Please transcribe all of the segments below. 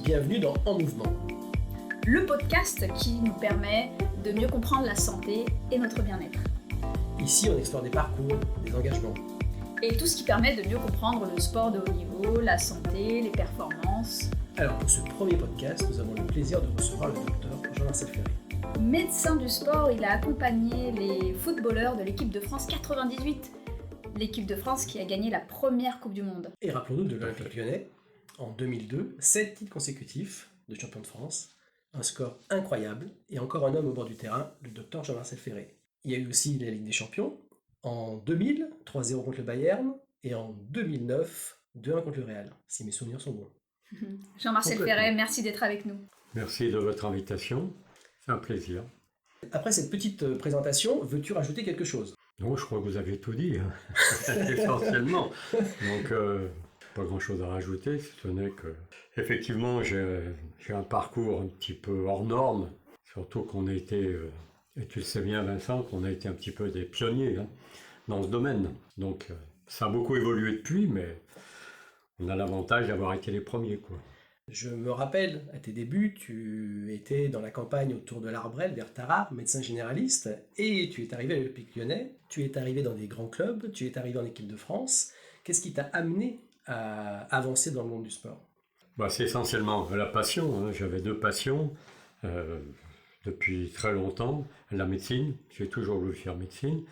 bienvenue dans En Mouvement. Le podcast qui nous permet de mieux comprendre la santé et notre bien-être. Ici, on explore des parcours, des engagements. Et tout ce qui permet de mieux comprendre le sport de haut niveau, la santé, les performances. Alors pour ce premier podcast, nous avons le plaisir de recevoir le docteur Jean-Marcel Ferré. Médecin du sport, il a accompagné les footballeurs de l'équipe de France 98. L'équipe de France qui a gagné la première Coupe du Monde. Et rappelons-nous de l'Olympique Lyonnais, en 2002, 7 titres consécutifs de champion de France, un score incroyable, et encore un homme au bord du terrain, le docteur Jean-Marcel Ferré. Il y a eu aussi la Ligue des Champions, en 2000, 3-0 contre le Bayern, et en 2009, 2-1 contre le Real, si mes souvenirs sont bons. Jean-Marcel Ferré, merci d'être avec nous. Merci de votre invitation, c'est un plaisir. Après cette petite présentation, veux-tu rajouter quelque chose ? Non, je crois que vous avez tout dit, essentiellement. Donc, pas grand-chose à rajouter, si ce n'est que, effectivement, j'ai un parcours un petit peu hors norme, surtout qu'on a été, et tu le sais bien Vincent, qu'on a été un petit peu des pionniers dans ce domaine. Donc, ça a beaucoup évolué depuis, mais on a l'avantage d'avoir été les premiers, quoi. Je me rappelle, à tes débuts, tu étais dans la campagne autour de l'Arbrel, vers Tarare, médecin généraliste, et tu es arrivé à l'Olympique Lyonnais, tu es arrivé dans des grands clubs, tu es arrivé en équipe de France. Qu'est-ce qui t'a amené à avancer dans le monde du sport ? C'est essentiellement la passion. J'avais deux passions depuis très longtemps. La médecine, j'ai toujours voulu faire médecine.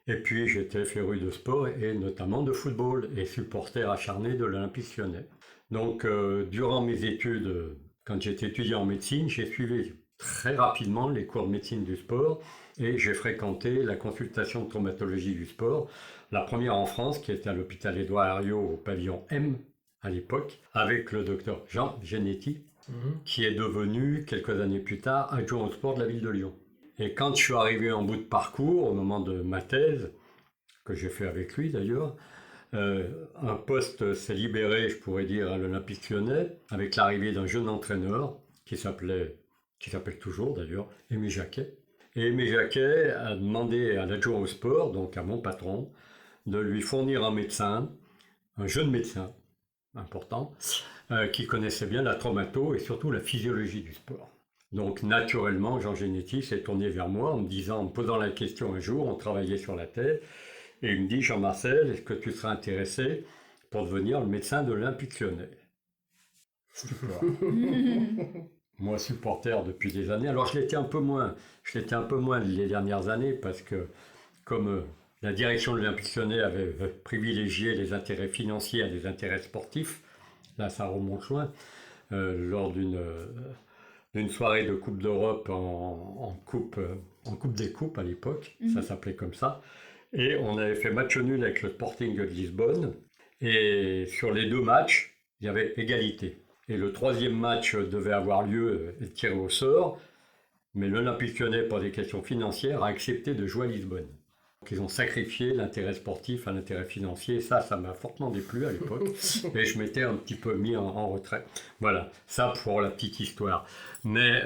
Et puis j'étais féru de sport et notamment de football et supporter acharné de l'Olympique Lyonnais. Donc durant mes études, quand j'étais étudiant en médecine, j'ai suivi très rapidement les cours de médecine du sport et j'ai fréquenté la consultation de traumatologie du sport, la première en France qui était à l'hôpital Édouard Herriot au pavillon M à l'époque, avec le docteur Jean Genetti, qui est devenu quelques années plus tard adjoint au sport de la ville de Lyon. Et quand je suis arrivé en bout de parcours, au moment de ma thèse, que j'ai fait avec lui d'ailleurs, un poste s'est libéré, je pourrais dire, à l'Olympique Lyonnais, avec l'arrivée d'un jeune entraîneur qui s'appelle toujours d'ailleurs, Aimé Jacquet. Et Aimé Jacquet a demandé à l'adjoint au sport, donc à mon patron, de lui fournir un jeune médecin important, qui connaissait bien la traumato et surtout la physiologie du sport. Donc naturellement, Jean Genetti s'est tourné vers moi en me posant la question un jour, on travaillait sur la thèse, et il me dit « Jean-Marcel, est-ce que tu serais intéressé pour devenir le médecin de l'Olympique Lyonnais ?» Moi, supporter depuis des années. Alors je l'étais un peu moins les dernières années parce que comme la direction de l'Olympique Lyonnais avait privilégié les intérêts financiers à des intérêts sportifs, là ça remonte loin, lors d'une soirée de Coupe d'Europe en coupe des Coupes à l'époque, ça s'appelait comme ça. Et on avait fait match nul avec le Sporting de Lisbonne. Et sur les deux matchs, il y avait égalité. Et le troisième match devait avoir lieu et tiré au sort. Mais l'Olympique Lyonnais, pour des questions financières, a accepté de jouer à Lisbonne. Donc ils ont sacrifié l'intérêt sportif à l'intérêt financier. Ça m'a fortement déplu à l'époque. Et je m'étais un petit peu mis en retrait. Voilà, ça pour la petite histoire. Mais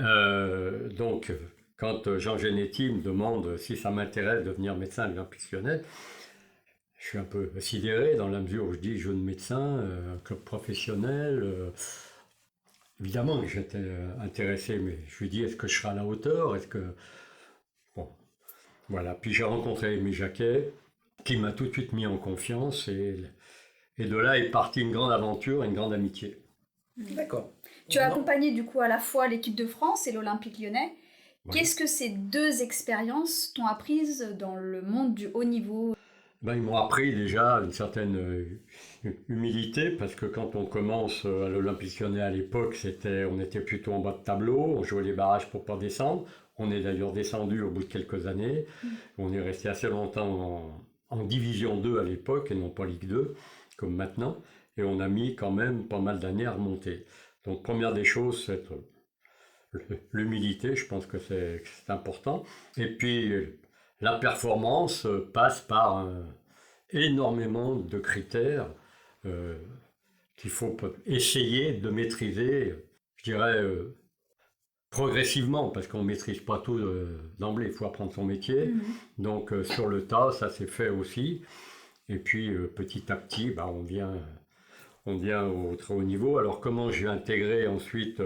donc... Quand Jean Genetti me demande si ça m'intéresse de devenir médecin à l'Olympique Lyonnais, je suis un peu sidéré dans la mesure où je dis jeune médecin, un club professionnel. Évidemment que j'étais intéressé, mais je lui dis est-ce que je serai à la hauteur ? Bon, voilà. Puis j'ai rencontré Aimé Jacquet, qui m'a tout de suite mis en confiance, et de là est partie une grande aventure, une grande amitié. D'accord. Tu as accompagné du coup à la fois l'équipe de France et l'Olympique Lyonnais. Qu'est-ce que ces deux expériences t'ont apprises dans le monde du haut niveau ? Ils m'ont appris déjà une certaine humilité, parce que quand on commence à l'Olympique Lyonnais à l'époque, on était plutôt en bas de tableau, on jouait les barrages pour ne pas descendre. On est d'ailleurs descendu au bout de quelques années. On est resté assez longtemps en Division 2 à l'époque, et non pas Ligue 2, comme maintenant. Et on a mis quand même pas mal d'années à remonter. Donc première des choses, c'est l'humilité, je pense que c'est important. Et puis, la performance passe par énormément de critères qu'il faut essayer de maîtriser, je dirais, progressivement, parce qu'on ne maîtrise pas tout d'emblée, il faut apprendre son métier. Donc, sur le tas, ça s'est fait aussi. Et puis, petit à petit, on vient on vient au très haut niveau. Alors comment j'ai intégré ensuite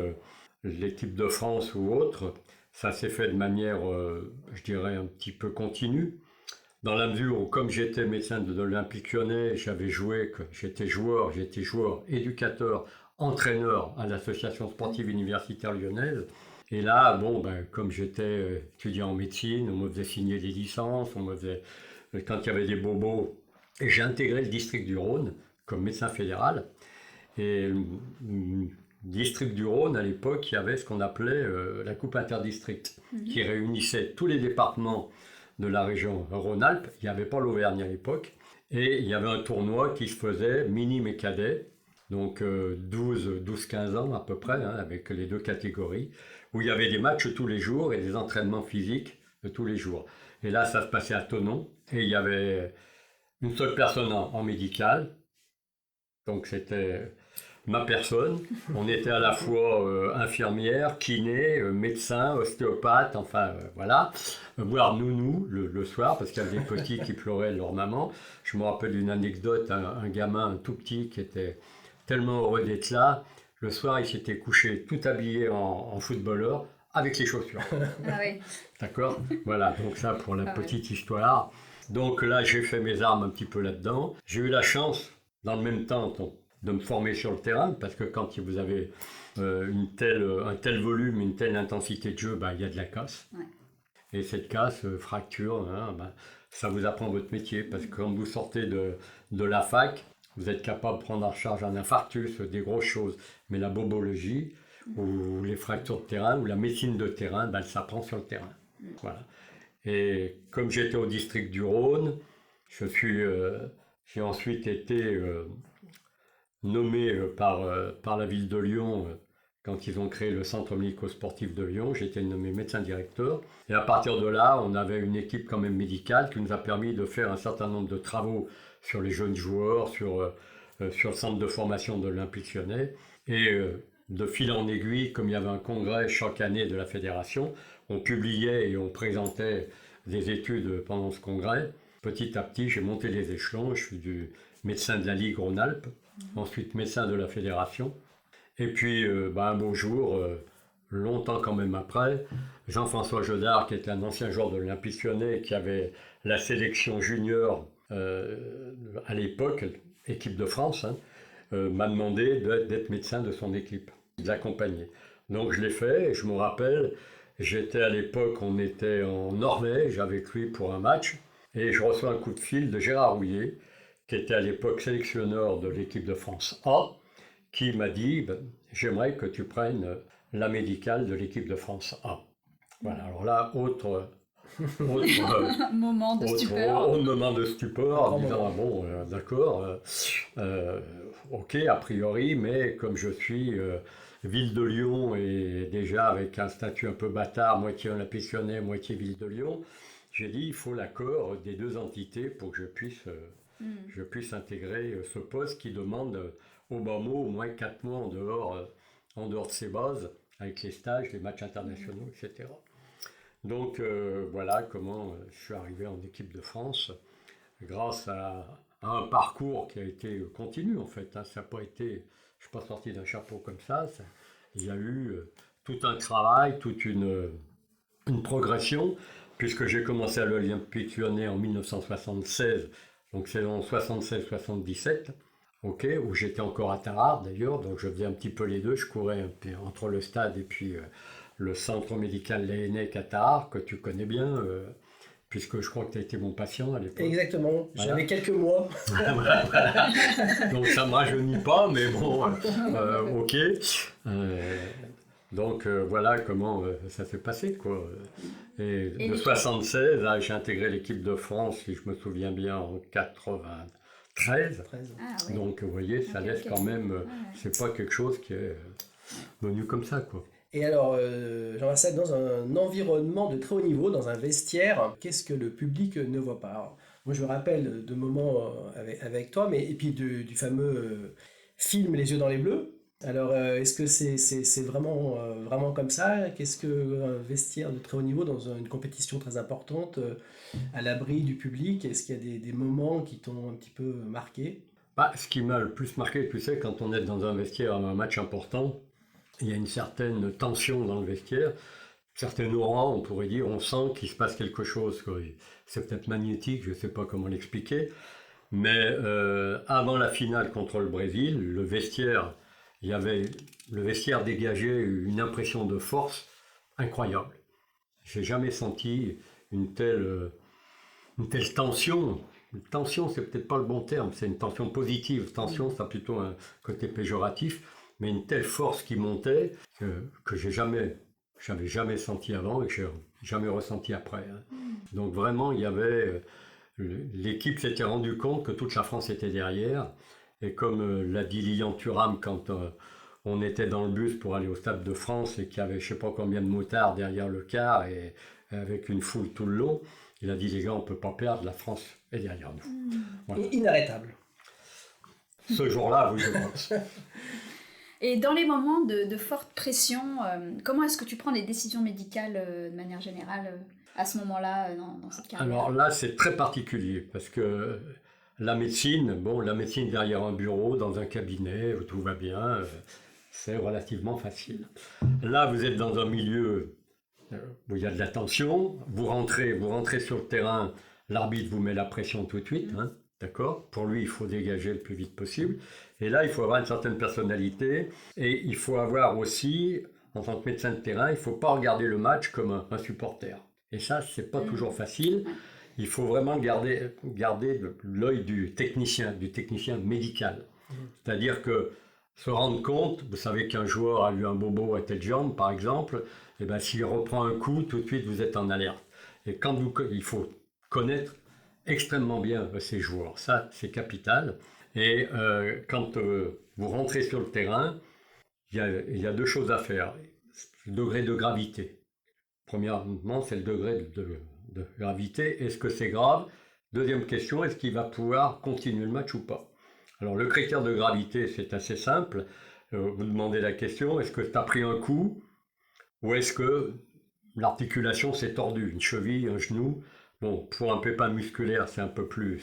l'équipe de France ou autre, ça s'est fait de manière, je dirais, un petit peu continue. Dans la mesure où, comme j'étais médecin de l'Olympique Lyonnais, j'étais joueur, éducateur, entraîneur à l'association sportive universitaire lyonnaise. Et là, bon, ben, comme j'étais étudiant en médecine, on me faisait signer des licences, quand il y avait des bobos, et j'ai intégré le district du Rhône comme médecin fédéral. Et district du Rhône, à l'époque, il y avait ce qu'on appelait la Coupe interdistrict, qui réunissait tous les départements de la région Rhône-Alpes. Il n'y avait pas l'Auvergne à l'époque. Et il y avait un tournoi qui se faisait minime et cadet, donc 12-15 ans à peu près, hein, avec les deux catégories, où il y avait des matchs tous les jours et des entraînements physiques de tous les jours. Et là, ça se passait à Thonon, et il y avait une seule personne en médical, donc c'était ma personne. On était à la fois infirmière, kiné, médecin, ostéopathe, enfin voilà, voire nounou le soir, parce qu'il y avait des petits qui pleuraient leur maman. Je me rappelle d'une anecdote, un gamin, un tout petit, qui était tellement heureux d'être là. Le soir, il s'était couché tout habillé en footballeur, avec les chaussures. Ah oui. D'accord? Voilà, donc ça pour la petite histoire. Donc là, j'ai fait mes armes un petit peu là-dedans. J'ai eu la chance, dans le même temps, de me former sur le terrain, parce que quand vous avez un tel volume, une telle intensité de jeu, bah, il y a de la casse. Ouais. Et cette casse, fracture, hein, bah, ça vous apprend votre métier, parce que quand vous sortez de la fac, vous êtes capable de prendre en charge un infarctus, des grosses choses. Mais la bobologie, ou les fractures de terrain, ou la médecine de terrain, bah, elle s'apprend sur le terrain. Voilà. Et comme j'étais au district du Rhône, j'ai ensuite été nommé par la ville de Lyon quand ils ont créé le centre médico-sportif de Lyon. J'ai été nommé médecin directeur. Et à partir de là, on avait une équipe quand même médicale qui nous a permis de faire un certain nombre de travaux sur les jeunes joueurs, sur le centre de formation de l'Olympique Lyonnais. Et de fil en aiguille, comme il y avait un congrès chaque année de la fédération, on publiait et on présentait des études pendant ce congrès. Petit à petit, j'ai monté les échelons. Je suis du médecin de la Ligue Rhône-Alpes, ensuite médecin de la fédération. Et puis, un beau jour, longtemps quand même après, Jean-François Jodard, qui était un ancien joueur de l'Olympique Lyonnais, qui avait la sélection junior à l'époque, équipe de France, hein, m'a demandé d'être médecin de son équipe, de l'accompagner. Donc je l'ai fait, et je me rappelle, j'étais à l'époque, on était en Norvège avec lui pour un match, et je reçois un coup de fil de Gérard Rouillet, qui était à l'époque sélectionneur de l'équipe de France A, qui m'a dit j'aimerais que tu prennes la médicale de l'équipe de France A. Voilà, alors là, autre moment de stupeur. moment de stupeur, en disant bon, d'accord, ok, a priori, mais comme je suis ville de Lyon et déjà avec un statut un peu bâtard, moitié Olympique Lyonnais, moitié ville de Lyon, j'ai dit il faut l'accord des deux entités pour que je puisse intégrer ce poste qui demande au bas mot au moins 4 mois en dehors de ses bases, avec les stages, les matchs internationaux, etc. Donc voilà comment je suis arrivé en équipe de France, grâce à un parcours qui a été continu en fait. Hein. Ça n'a pas été, je ne suis pas sorti d'un chapeau comme ça. Il y a eu tout un travail, toute une progression, puisque j'ai commencé à l'Olympique Lyonnais en 1976, donc c'est en 76-77. Ok, où j'étais encore à Tarare d'ailleurs, donc je faisais un petit peu les deux, je courais un peu entre le stade et puis le centre médical Lénec à Tarare, que tu connais bien, puisque je crois que tu as été mon patient à l'époque. Exactement, voilà. J'avais quelques mois. voilà. Donc ça ne me rajeunit pas, mais bon, ok. Donc voilà comment ça s'est passé, quoi. Et de 76, là, j'ai intégré l'équipe de France, si je me souviens bien, en 93. Ah, ouais. Donc vous voyez, ça laisse quand même, c'est pas quelque chose qui est venu comme ça, quoi. Et alors, Jean-Marcel, dans un environnement de très haut niveau, dans un vestiaire, qu'est-ce que le public ne voit pas? Alors, moi, je me rappelle de moments avec toi, et puis du fameux film Les yeux dans les bleus. Alors, est-ce que c'est vraiment comme ça? Qu'est-ce qu'un vestiaire de très haut niveau dans une compétition très importante, à l'abri du public? Est-ce qu'il y a des moments qui t'ont un petit peu marqué? Ce qui m'a le plus marqué, tu sais, quand on est dans un vestiaire, un match important, il y a une certaine tension dans le vestiaire, certaine aura, on pourrait dire, on sent qu'il se passe quelque chose, quoi. C'est peut-être magnétique, je ne sais pas comment l'expliquer, mais avant la finale contre le Brésil, le vestiaire dégageait une impression de force incroyable. J'ai jamais senti une telle tension. Tension, c'est peut-être pas le bon terme, c'est une tension positive. Tension, ça a plutôt un côté péjoratif, mais une telle force qui montait que j'avais jamais senti avant et que j'ai jamais ressenti après. Donc vraiment, l'équipe s'était rendue compte que toute la France était derrière. Et comme l'a dit Lilian Thuram quand on était dans le bus pour aller au Stade de France et qu'il y avait je ne sais pas combien de motards derrière le car et avec une foule tout le long, il a dit les gars, on ne peut pas perdre, la France est derrière nous. Voilà. Inarrêtable. Ce jour-là, oui, je pense. Et dans les moments de forte pression, comment est-ce que tu prends les décisions médicales de manière générale à ce moment-là dans cette carrière? Alors là, c'est très particulier parce que la médecine derrière un bureau, dans un cabinet où tout va bien, c'est relativement facile. Là, vous êtes dans un milieu où il y a de la tension, vous rentrez sur le terrain, l'arbitre vous met la pression tout de suite, hein, d'accord? Pour lui, il faut dégager le plus vite possible. Et là, il faut avoir une certaine personnalité et il faut avoir aussi, en tant que médecin de terrain, il ne faut pas regarder le match comme un supporter. Et ça, c'est pas toujours facile. Il faut vraiment garder l'œil du technicien médical. C'est-à-dire que se rendre compte, vous savez qu'un joueur a eu un bobo à telle jambe, par exemple, et ben, s'il reprend un coup, tout de suite, vous êtes en alerte. Et il faut connaître extrêmement bien ces joueurs. Ça, c'est capital. Et quand vous rentrez sur le terrain, il y a deux choses à faire. Le degré de gravité. Premièrement, c'est le degré de gravité. Est-ce que c'est grave? Deuxième question, est-ce qu'il va pouvoir continuer le match ou pas? Alors, le critère de gravité, c'est assez simple. Vous demandez la question, est-ce que tu as pris un coup ou est-ce que l'articulation s'est tordue? Une cheville, un genou. Bon, pour un pépin musculaire, c'est un peu plus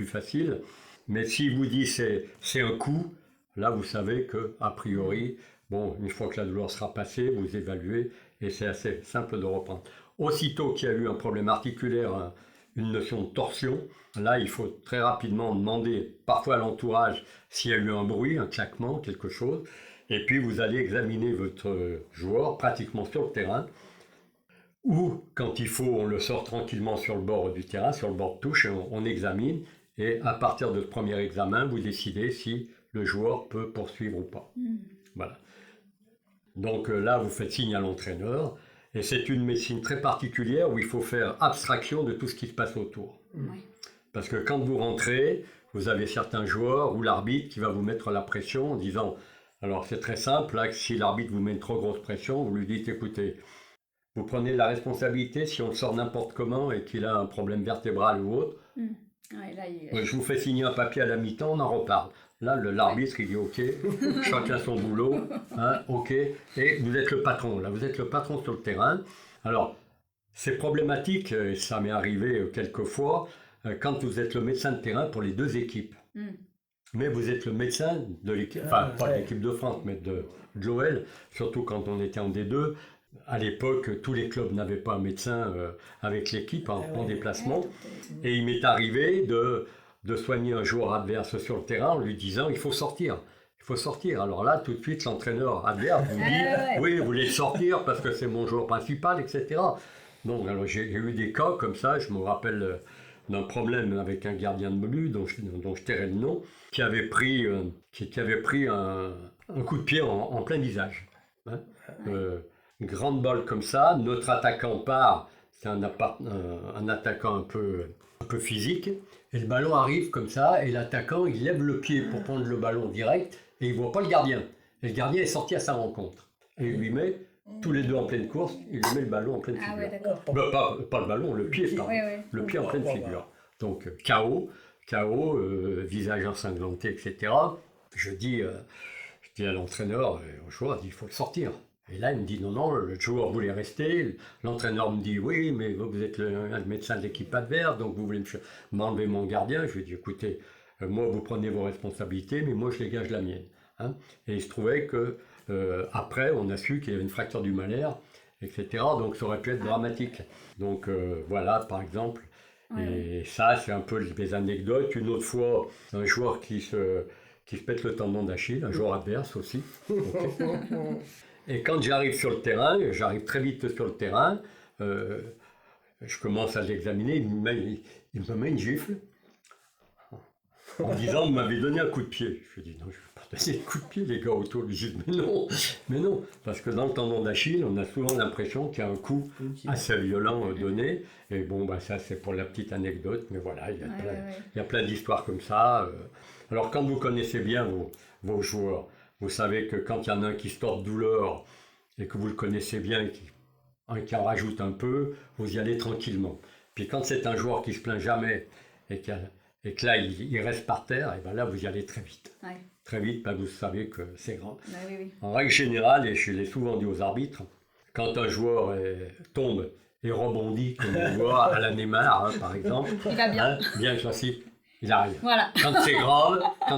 facile. Mais si vous dit c'est un coup, là, vous savez que a priori, bon, une fois que la douleur sera passée, vous évaluez et c'est assez simple de reprendre. Aussitôt qu'il y a eu un problème articulaire, une notion de torsion, là, il faut très rapidement demander, parfois à l'entourage, s'il y a eu un bruit, un claquement, quelque chose. Et puis, vous allez examiner votre joueur pratiquement sur le terrain. Ou, quand il faut, on le sort tranquillement sur le bord du terrain, sur le bord de touche, et on examine. Et à partir de ce premier examen, vous décidez si le joueur peut poursuivre ou pas. Voilà. Donc là, vous faites signe à l'entraîneur. Et c'est une médecine très particulière où il faut faire abstraction de tout ce qui se passe autour. Parce que quand vous rentrez, vous avez certains joueurs ou l'arbitre qui va vous mettre la pression en disant, alors c'est très simple, là, si l'arbitre vous met une trop grosse pression, vous lui dites, écoutez, vous prenez la responsabilité si on le sort n'importe comment et qu'il a un problème vertébral ou autre. Je vous fais signer un papier à la mi-temps, on en reparle. Là, l'arbitre, il dit OK, chacun son boulot, hein, OK, et vous êtes le patron. Là, vous êtes le patron sur le terrain. Alors, c'est problématique, et ça m'est arrivé quelques fois, quand vous êtes le médecin de terrain pour les deux équipes. Mais vous êtes le médecin de l'équipe, pas de l'équipe de France, mais de l'OL, surtout quand on était en D2. À l'époque, tous les clubs n'avaient pas un médecin avec l'équipe en déplacement. Et il m'est arrivé de soigner un joueur adverse sur le terrain en lui disant il faut sortir. Il faut sortir. Alors là, tout de suite, l'entraîneur adverse vous dit oui, vous voulez sortir parce que c'est mon joueur principal, etc. Donc, alors, j'ai eu des cas comme ça. Je me rappelle d'un problème avec un gardien de but dont je tairai le nom, qui avait pris un coup de pied en plein visage. Hein. Une grande balle comme ça, notre attaquant part, c'est un attaquant un peu physique, et le ballon arrive comme ça, et l'attaquant il lève le pied pour prendre le ballon direct, et il ne voit pas le gardien. Et le gardien est sorti à sa rencontre. Et il lui met, tous les deux en pleine course, il lui met le ballon en pleine figure. Pas le ballon, le pied, le pied en pleine figure. Donc KO, visage ensanglanté, etc. Je dis à l'entraîneur, au joueur, il faut le sortir. Et là, il me dit non, le joueur voulait rester. L'entraîneur me dit oui, mais vous êtes le médecin de l'équipe adverse, donc vous voulez m'enlever mon gardien. Je lui dis écoutez, moi vous prenez vos responsabilités, mais moi je dégage la mienne. Hein. Et il se trouvait que après on a su qu'il y avait une fracture du malaire, etc. Donc ça aurait pu être dramatique. Donc voilà, par exemple. Et ça, c'est un peu des anecdotes. Une autre fois, un joueur qui se pète le tendon d'Achille, un joueur adverse aussi. Okay. Et quand j'arrive sur le terrain, j'arrive très vite sur le terrain, je commence à l'examiner, il me met une gifle en disant « Vous m'avez donné un coup de pied ». Je lui dis « Non, je ne vais pas donner un coup de pied, les gars autour ». Ils disent « Mais non ». Parce que dans le tendon d'Achille, on a souvent l'impression qu'il y a un coup assez violent donné. Et bon, bah, ça c'est pour la petite anecdote, mais voilà, il y a plein d'histoires comme ça. Alors quand vous connaissez bien vos joueurs, vous savez que quand il y en a un qui se tord de douleur et que vous le connaissez bien, qui en rajoute un peu, vous y allez tranquillement. Puis quand c'est un joueur qui se plaint jamais et que là il reste par terre, et ben là vous y allez très vite. Ouais. Très vite, ben vous savez que c'est grave. Oui. En règle générale, et je l'ai souvent dit aux arbitres, quand un joueur tombe et rebondit, comme on voit à la Neymar, hein, par exemple, il va bien. Bien classique. Il arrive. Voilà. Quand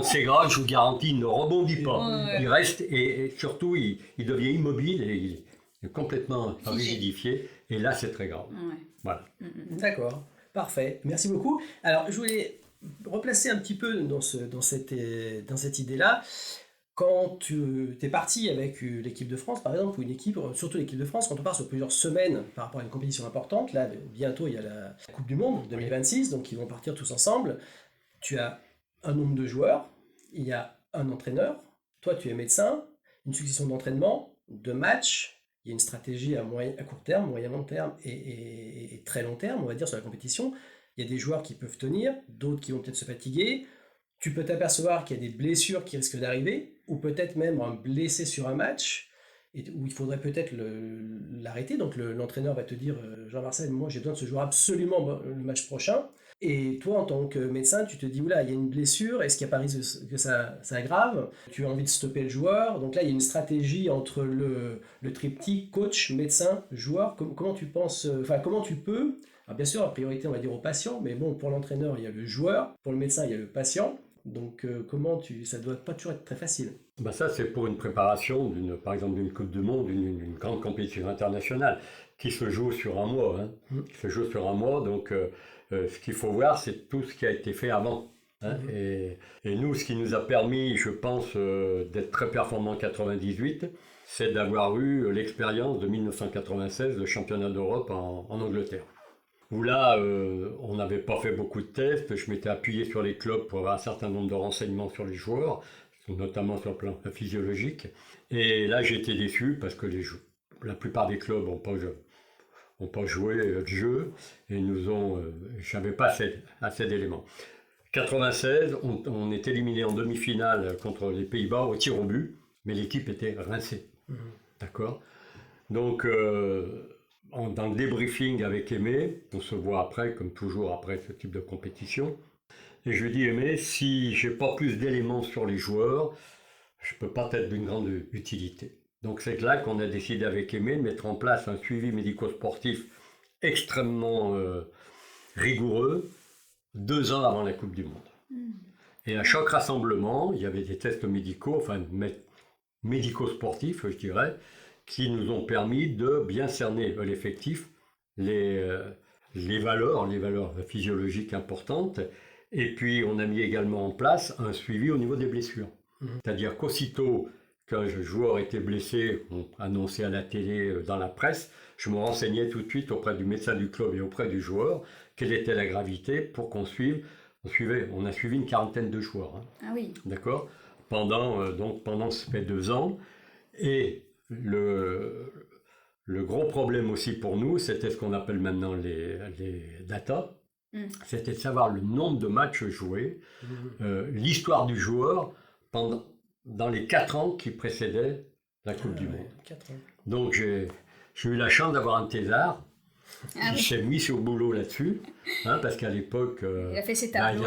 c'est grave, je vous garantis, il ne rebondit pas. Il reste et surtout, il devient immobile et il est complètement rigidifié. Et là, c'est très grave. Voilà. D'accord, parfait. Merci beaucoup. Alors, je voulais replacer un petit peu dans cette idée-là. Quand tu es parti avec l'équipe de France, par exemple, ou une équipe, surtout l'équipe de France, quand on part sur plusieurs semaines par rapport à une compétition importante, là, bientôt, il y a la Coupe du Monde 2026, donc ils vont partir tous ensemble. Tu as un nombre de joueurs, il y a un entraîneur, toi tu es médecin, une succession d'entraînements, de matchs, il y a une stratégie à court terme, moyen long terme et très long terme, on va dire, sur la compétition. Il y a des joueurs qui peuvent tenir, d'autres qui vont peut-être se fatiguer. Tu peux t'apercevoir qu'il y a des blessures qui risquent d'arriver, ou peut-être même un blessé sur un match, où il faudrait peut-être l'arrêter. Donc l'entraîneur va te dire « Jean-Marcel, moi j'ai besoin de ce joueur absolument le match prochain ». Et toi, en tant que médecin, tu te dis, oula, il y a une blessure, est-ce qu'il n'y a pas risque que ça aggrave? Tu as envie de stopper le joueur. Donc là, il y a une stratégie entre le triptyque coach, médecin, joueur. Comment tu penses, comment tu peux... Alors bien sûr, la priorité, on va dire au patient, mais bon, pour l'entraîneur, il y a le joueur, pour le médecin, il y a le patient. Donc ça ne doit pas toujours être très facile. Ben ça, c'est pour une préparation, par exemple, d'une Coupe du Monde, d'une grande compétition internationale, qui se joue sur un mois. Hein, qui se joue sur un mois, donc... ce qu'il faut voir, c'est tout ce qui a été fait avant. Hein, et nous, ce qui nous a permis, je pense, d'être très performants en 98, c'est d'avoir eu l'expérience de 1996, le championnat d'Europe en Angleterre. Où là, on n'avait pas fait beaucoup de tests, je m'étais appuyé sur les clubs pour avoir un certain nombre de renseignements sur les joueurs, notamment sur le plan physiologique. Et là, j'ai été déçu parce que la plupart des clubs n'ont pas joué le jeu et j'avais pas assez d'éléments. 96, on est éliminé en demi-finale contre les Pays-Bas au tir au but, mais l'équipe était rincée. D'accord ? Donc, dans le débriefing avec Aimé, on se voit après, comme toujours après ce type de compétition, et je lui dis, Aimé, si j'ai pas plus d'éléments sur les joueurs, je peux pas être d'une grande utilité. Donc c'est là qu'on a décidé avec Aimé de mettre en place un suivi médico-sportif extrêmement rigoureux 2 ans avant la Coupe du Monde. Et à chaque rassemblement, il y avait des tests médicaux, médico-sportifs, je dirais, qui nous ont permis de bien cerner l'effectif, les valeurs physiologiques importantes. Et puis on a mis également en place un suivi au niveau des blessures. C'est-à-dire qu'aussitôt qu'un joueur était blessé, on annonçait à la télé, dans la presse, je me renseignais tout de suite auprès du médecin du club et auprès du joueur, quelle était la gravité pour qu'on suive. On a suivi une quarantaine de joueurs. Hein. Ah oui. D'accord ? Pendant ces 2 ans. Et le gros problème aussi pour nous, c'était ce qu'on appelle maintenant les data. C'était de savoir le nombre de matchs joués, l'histoire du joueur dans les 4 ans qui précédaient la Coupe du Monde. 4 ans. Donc j'ai eu la chance d'avoir un thésard qui s'est mis au boulot là-dessus, hein, parce qu'à l'époque, il a fait ses tableaux.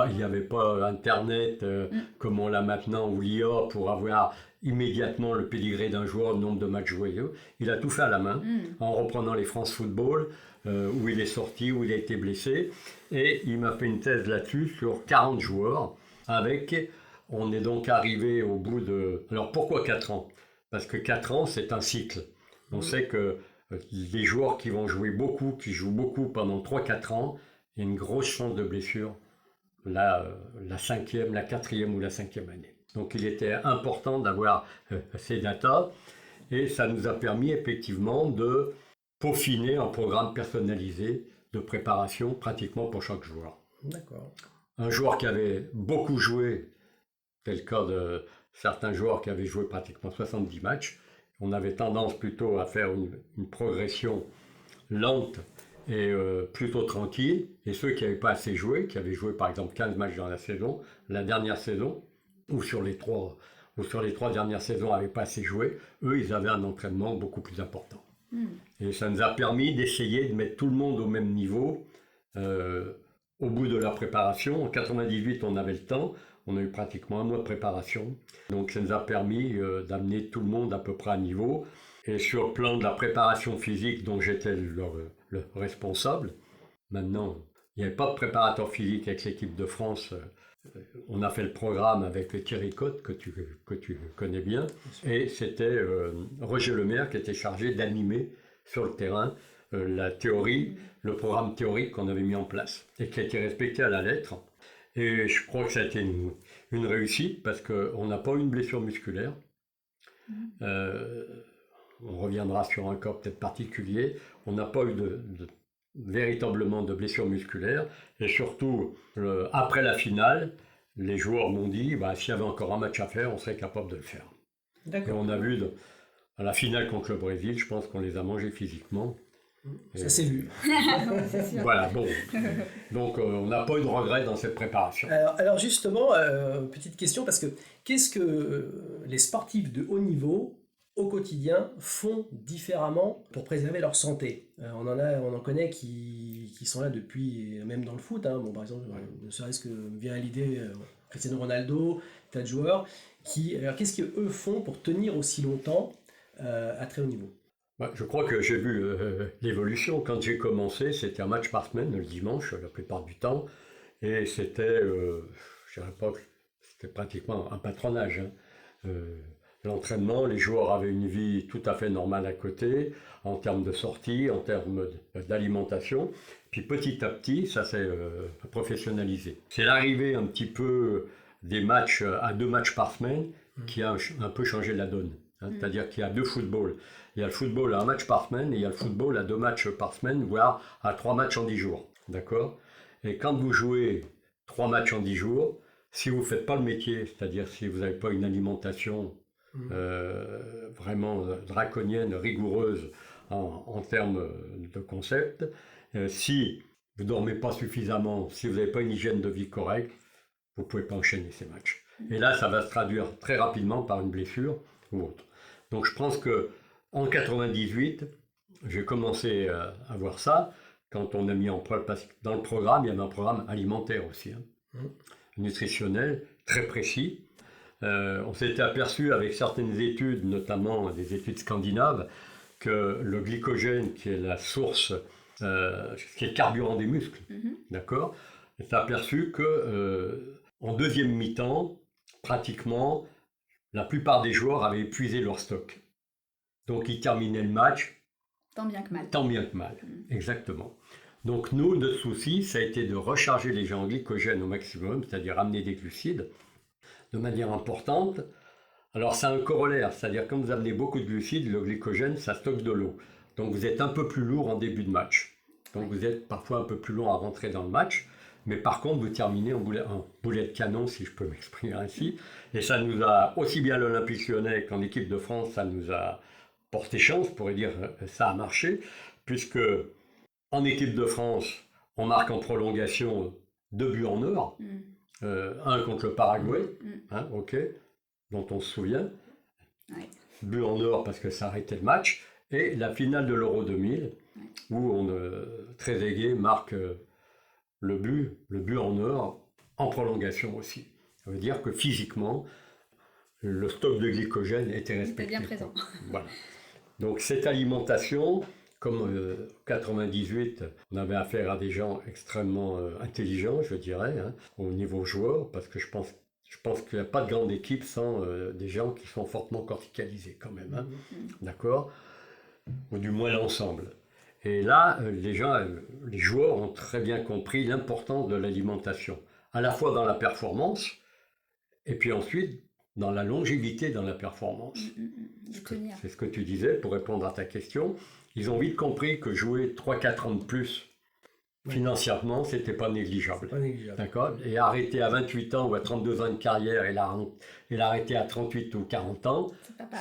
Il n'y avait pas Internet comme on l'a maintenant, ou l'IA pour avoir... immédiatement le pédigré d'un joueur, le nombre de matchs joués. Il a tout fait à la main, en reprenant les France Football, où il est sorti, où il a été blessé. Et il m'a fait une thèse là-dessus sur 40 joueurs. On est donc arrivé au bout de... Alors pourquoi 4 ans? Parce que 4 ans, c'est un cycle. On sait que les joueurs qui vont jouer beaucoup, qui jouent beaucoup pendant 3-4 ans, il y a une grosse chance de blessure la 5e, la 4e ou la 5e année. Donc il était important d'avoir ces datas et ça nous a permis effectivement de peaufiner un programme personnalisé de préparation pratiquement pour chaque joueur. D'accord. Un joueur qui avait beaucoup joué, c'est le cas de certains joueurs qui avaient joué pratiquement 70 matchs, on avait tendance plutôt à faire une progression lente et plutôt tranquille. Et ceux qui n'avaient pas assez joué, qui avaient joué par exemple 15 matchs dans la saison, la dernière saison, ou sur les trois dernières saisons n'avaient pas assez joué, eux, ils avaient un entraînement beaucoup plus important. Et ça nous a permis d'essayer de mettre tout le monde au même niveau au bout de la préparation. En 98, on avait le temps, on a eu pratiquement un mois de préparation. Donc ça nous a permis d'amener tout le monde à peu près à niveau. Et sur le plan de la préparation physique dont j'étais le responsable, maintenant, il n'y avait pas de préparateur physique avec l'équipe de France. On a fait le programme avec Thierry Cotte, que tu connais bien, et c'était Roger Lemaire qui était chargé d'animer sur le terrain la théorie, le programme théorique qu'on avait mis en place, et qui a été respecté à la lettre. Et je crois que ça a été une réussite, parce qu'on n'a pas eu une blessure musculaire. On reviendra sur un cas peut-être particulier. On n'a pas eu véritablement de blessure musculaire. Et surtout, après la finale, les joueurs m'ont dit s'il y avait encore un match à faire, on serait capable de le faire. D'accord. Et on a vu à la finale contre le Brésil, je pense qu'on les a mangés physiquement. Ça s'est vu. Voilà, bon. Donc on n'a pas eu de regrets dans cette préparation. Alors justement, petite question, parce que qu'est-ce que les sportifs de haut niveau au quotidien font différemment pour préserver leur santé? On en connaît qui sont là depuis, même dans le foot, hein. Bon, par exemple, ne serait-ce que me vient à l'idée Cristiano Ronaldo, tas de joueurs, alors qu'est-ce qu'eux font pour tenir aussi longtemps à très haut niveau? Je crois que j'ai vu l'évolution. Quand j'ai commencé, c'était un match par semaine, le dimanche, la plupart du temps. Et c'était, je dirais pas que c'était pratiquement un patronage. Hein. L'entraînement, les joueurs avaient une vie tout à fait normale à côté, en termes de sortie, en termes d'alimentation. Puis petit à petit, ça s'est professionnalisé. C'est l'arrivée un petit peu des matchs à 2 matchs par semaine qui a un peu changé la donne. Hein. C'est-à-dire qu'il y a 2 footballs. Il y a le football à 1 match par semaine et il y a le football à 2 matchs par semaine, voire à 3 matchs en 10 jours. D'accord ? Et quand vous jouez 3 matchs en 10 jours, si vous ne faites pas le métier, c'est-à-dire si vous n'avez pas une alimentation vraiment draconienne, rigoureuse en termes de concept, si vous ne dormez pas suffisamment, si vous n'avez pas une hygiène de vie correcte, vous ne pouvez pas enchaîner ces matchs. Et là, ça va se traduire très rapidement par une blessure ou autre. Donc je pense que en 98, j'ai commencé à voir ça quand on a mis en place, parce que dans le programme, il y avait un programme alimentaire aussi, nutritionnel, très précis. On s'était aperçu avec certaines études, notamment des études scandinaves, que le glycogène, qui est la source, qui est le carburant des muscles, d'accord, on s'est aperçu que en deuxième mi-temps, pratiquement, la plupart des joueurs avaient épuisé leur stock. Donc ils terminaient le match. Tant bien que mal. Tant bien que mal, exactement. Donc nous, notre souci, ça a été de recharger les gens en glycogène au maximum, c'est-à-dire amener des glucides de manière importante. Alors c'est un corollaire, c'est-à-dire quand vous amenez beaucoup de glucides, le glycogène, ça stocke de l'eau. Donc vous êtes un peu plus lourd en début de match. Donc vous êtes parfois un peu plus long à rentrer dans le match. Mais par contre, vous terminez en boulet de canon, si je peux m'exprimer ainsi. Et ça nous a, aussi bien l'Olympique Lyonnais qu'en équipe de France, ça nous a porté chance, on pourrait dire ça a marché, puisque en équipe de France, on marque en prolongation 2 buts en or, un contre le Paraguay, dont on se souvient, but en or parce que ça arrêtait le match, et la finale de l'Euro 2000, où Trezeguet marque le but en or en prolongation aussi. Ça veut dire que physiquement, le stock de glycogène était respecté. C'était bien présent. Voilà. Donc cette alimentation, comme en 98, on avait affaire à des gens extrêmement intelligents, je dirais, hein, au niveau joueur, parce que je pense qu'il n'y a pas de grande équipe sans des gens qui sont fortement corticalisés quand même, hein, d'accord, ou du moins l'ensemble. Et là, les joueurs ont très bien compris l'importance de l'alimentation, à la fois dans la performance, et puis ensuite dans la longévité dans la performance. C'est ce que tu disais pour répondre à ta question. Ils ont vite compris que jouer 3-4 ans de plus, financièrement, c'était pas négligeable. Pas négligeable. D'accord. Et arrêter à 28 ans ou à 32 ans de carrière et l'arrêter à 38 ou 40 ans,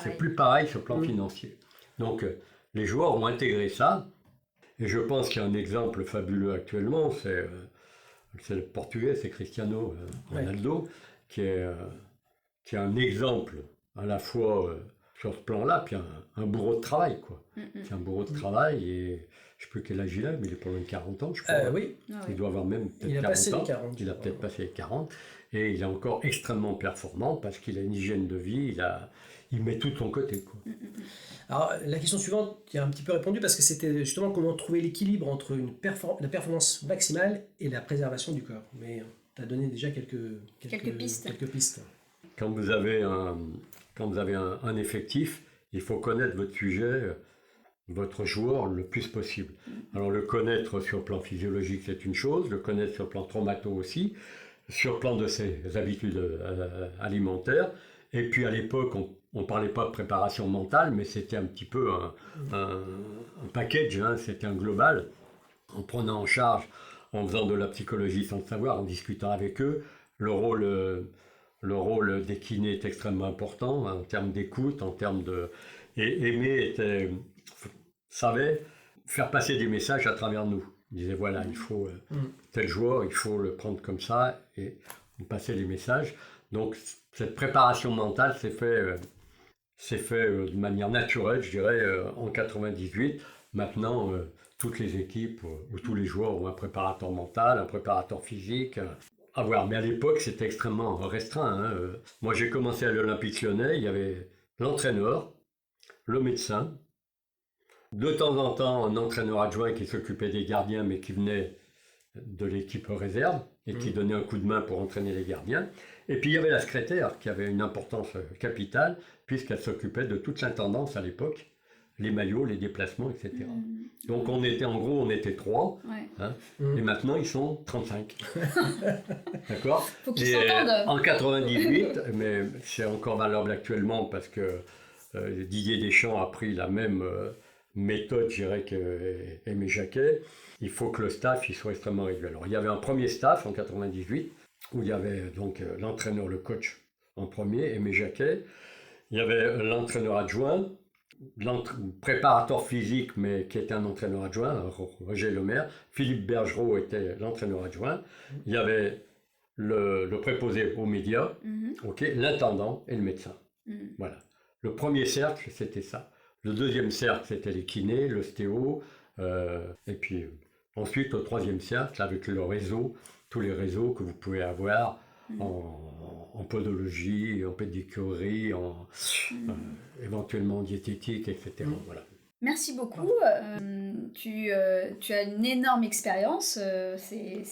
c'est plus pareil sur le plan financier. Donc, les joueurs ont intégré ça. Et je pense qu'il y a un exemple fabuleux actuellement, c'est le Portugais, c'est Cristiano Ronaldo, qui est un exemple à la fois sur ce plan-là, puis un bourreau de travail, quoi. C'est un bourreau de travail, et je ne sais plus quel âge il a, mais il est pas loin de 40 ans, je crois. Oui. Il doit avoir même peut-être 40 ans. Il a peut-être passé les 40, et il est encore extrêmement performant, parce qu'il a une hygiène de vie, il met tout de son côté, quoi. Alors, la question suivante, tu as un petit peu répondu, parce que c'était justement comment trouver l'équilibre entre la performance maximale et la préservation du corps. Mais tu as donné déjà quelques pistes. Quand vous avez un effectif, il faut connaître votre sujet, votre joueur le plus possible. Alors le connaître sur le plan physiologique, c'est une chose, le connaître sur le plan traumato aussi, sur le plan de ses habitudes alimentaires. Et puis à l'époque, on ne parlait pas de préparation mentale, mais c'était un petit peu un package, hein, c'était un global, en prenant en charge, en faisant de la psychologie sans le savoir, en discutant avec eux. Le rôle des kinés est extrêmement important, hein, en termes d'écoute, en termes de... Et Aimé savait faire passer des messages à travers nous. Il disait, voilà, il faut tel joueur, il faut le prendre comme ça, et passer les messages. Donc, cette préparation mentale s'est fait de manière naturelle, je dirais, en 98. Maintenant, toutes les équipes ou tous les joueurs ont un préparateur mental, un préparateur physique, à voir. Mais à l'époque, c'était extrêmement restreint, hein. Moi, j'ai commencé à l'Olympique Lyonnais, il y avait l'entraîneur, le médecin, de temps en temps un entraîneur adjoint qui s'occupait des gardiens, mais qui venait de l'équipe réserve et qui donnait un coup de main pour entraîner les gardiens. Et puis il y avait la secrétaire qui avait une importance capitale, puisqu'elle s'occupait de toute l'intendance à l'époque, les maillots, les déplacements, etc. Donc on était 3, hein, et maintenant ils sont 35. D'accord. Faut qu'ils s'entendent. En 98, mais c'est encore valable actuellement parce que Didier Deschamps a pris la même méthode, je dirais, qu'Aimé Jacquet. Il faut que le staff il soit extrêmement réduit. Alors il y avait un premier staff en 98 où il y avait donc l'entraîneur, le coach en premier, Aimé Jacquet. Il y avait l'entraîneur adjoint, préparateur physique, mais qui était un entraîneur adjoint, Roger Lemaire. Philippe Bergerot était l'entraîneur adjoint. Il y avait le préposé aux médias, l'intendant et le médecin. Voilà. Le premier cercle, c'était ça. Le deuxième cercle, c'était les kinés, l'ostéo, et puis ensuite au troisième cercle, avec le réseau, tous les réseaux que vous pouvez avoir en podologie, en pédicurie, éventuellement en diététique, etc. Voilà. Merci beaucoup. Tu as une énorme expérience. C'est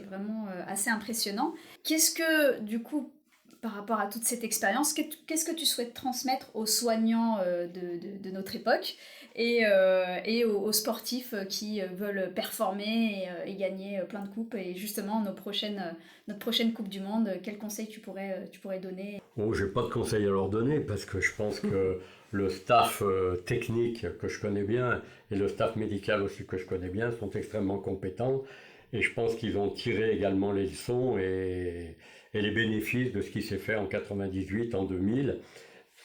vraiment assez impressionnant. Qu'est-ce que, du coup, par rapport à toute cette expérience, qu'est-ce que tu souhaites transmettre aux soignants de notre époque et aux sportifs qui veulent performer et gagner plein de coupes, et justement notre prochaine Coupe du Monde, quels conseils tu pourrais donner? Bon, je n'ai pas de conseils à leur donner parce que je pense que le staff technique que je connais bien et le staff médical aussi que je connais bien sont extrêmement compétents, et je pense qu'ils ont tiré également les leçons et les bénéfices de ce qui s'est fait en 98, en 2000.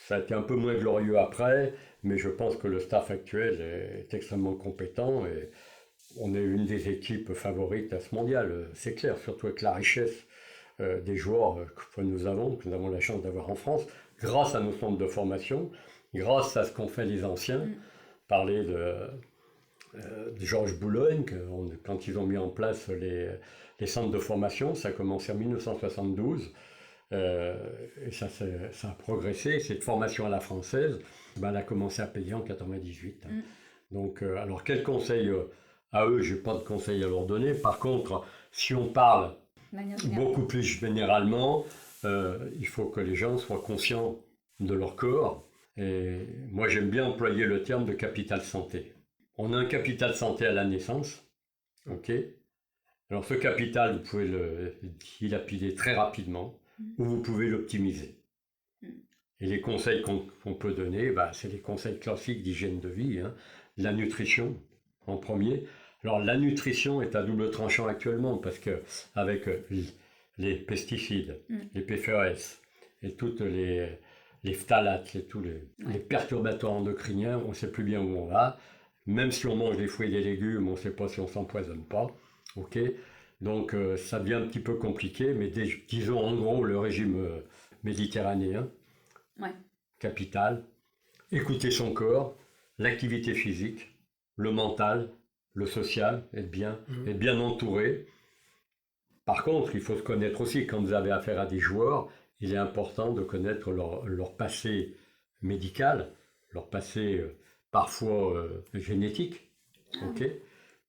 Ça a été un peu moins glorieux après, mais je pense que le staff actuel est extrêmement compétent et on est une des équipes favorites à ce mondial, c'est clair, surtout avec la richesse des joueurs que nous avons la chance d'avoir en France, grâce à nos centres de formation, grâce à ce qu'ont fait les anciens. Parler de Georges Boulogne, quand ils ont mis en place les centres de formation, ça a commencé en 1972. Et ça a progressé. Cette formation à la française, ben, elle a commencé à payer en 98. Donc, alors quel conseil à eux? Je n'ai pas de conseil à leur donner. Par contre, si on parle beaucoup plus généralement, il faut que les gens soient conscients de leur corps. Et moi, j'aime bien employer le terme de capital santé. On a un capital santé à la naissance. Ok. Alors, ce capital, vous pouvez le dilapider très rapidement ou vous pouvez l'optimiser. Et les conseils qu'on peut donner, bah, c'est les conseils classiques d'hygiène de vie. Hein. La nutrition, en premier. Alors, la nutrition est à double tranchant actuellement parce qu'avec les pesticides, les PFAS et toutes les phtalates et tous les perturbateurs endocriniens, on ne sait plus bien où on va. Même si on mange des fruits et des légumes, on ne sait pas si on ne s'empoisonne pas. Ok. Donc, ça devient un petit peu compliqué, mais disons en gros le régime méditerranéen, capital, écouter son corps, l'activité physique, le mental, le social, être bien entouré. Par contre, il faut se connaître aussi. Quand vous avez affaire à des joueurs, il est important de connaître leur passé médical, leur passé parfois génétique. Okay.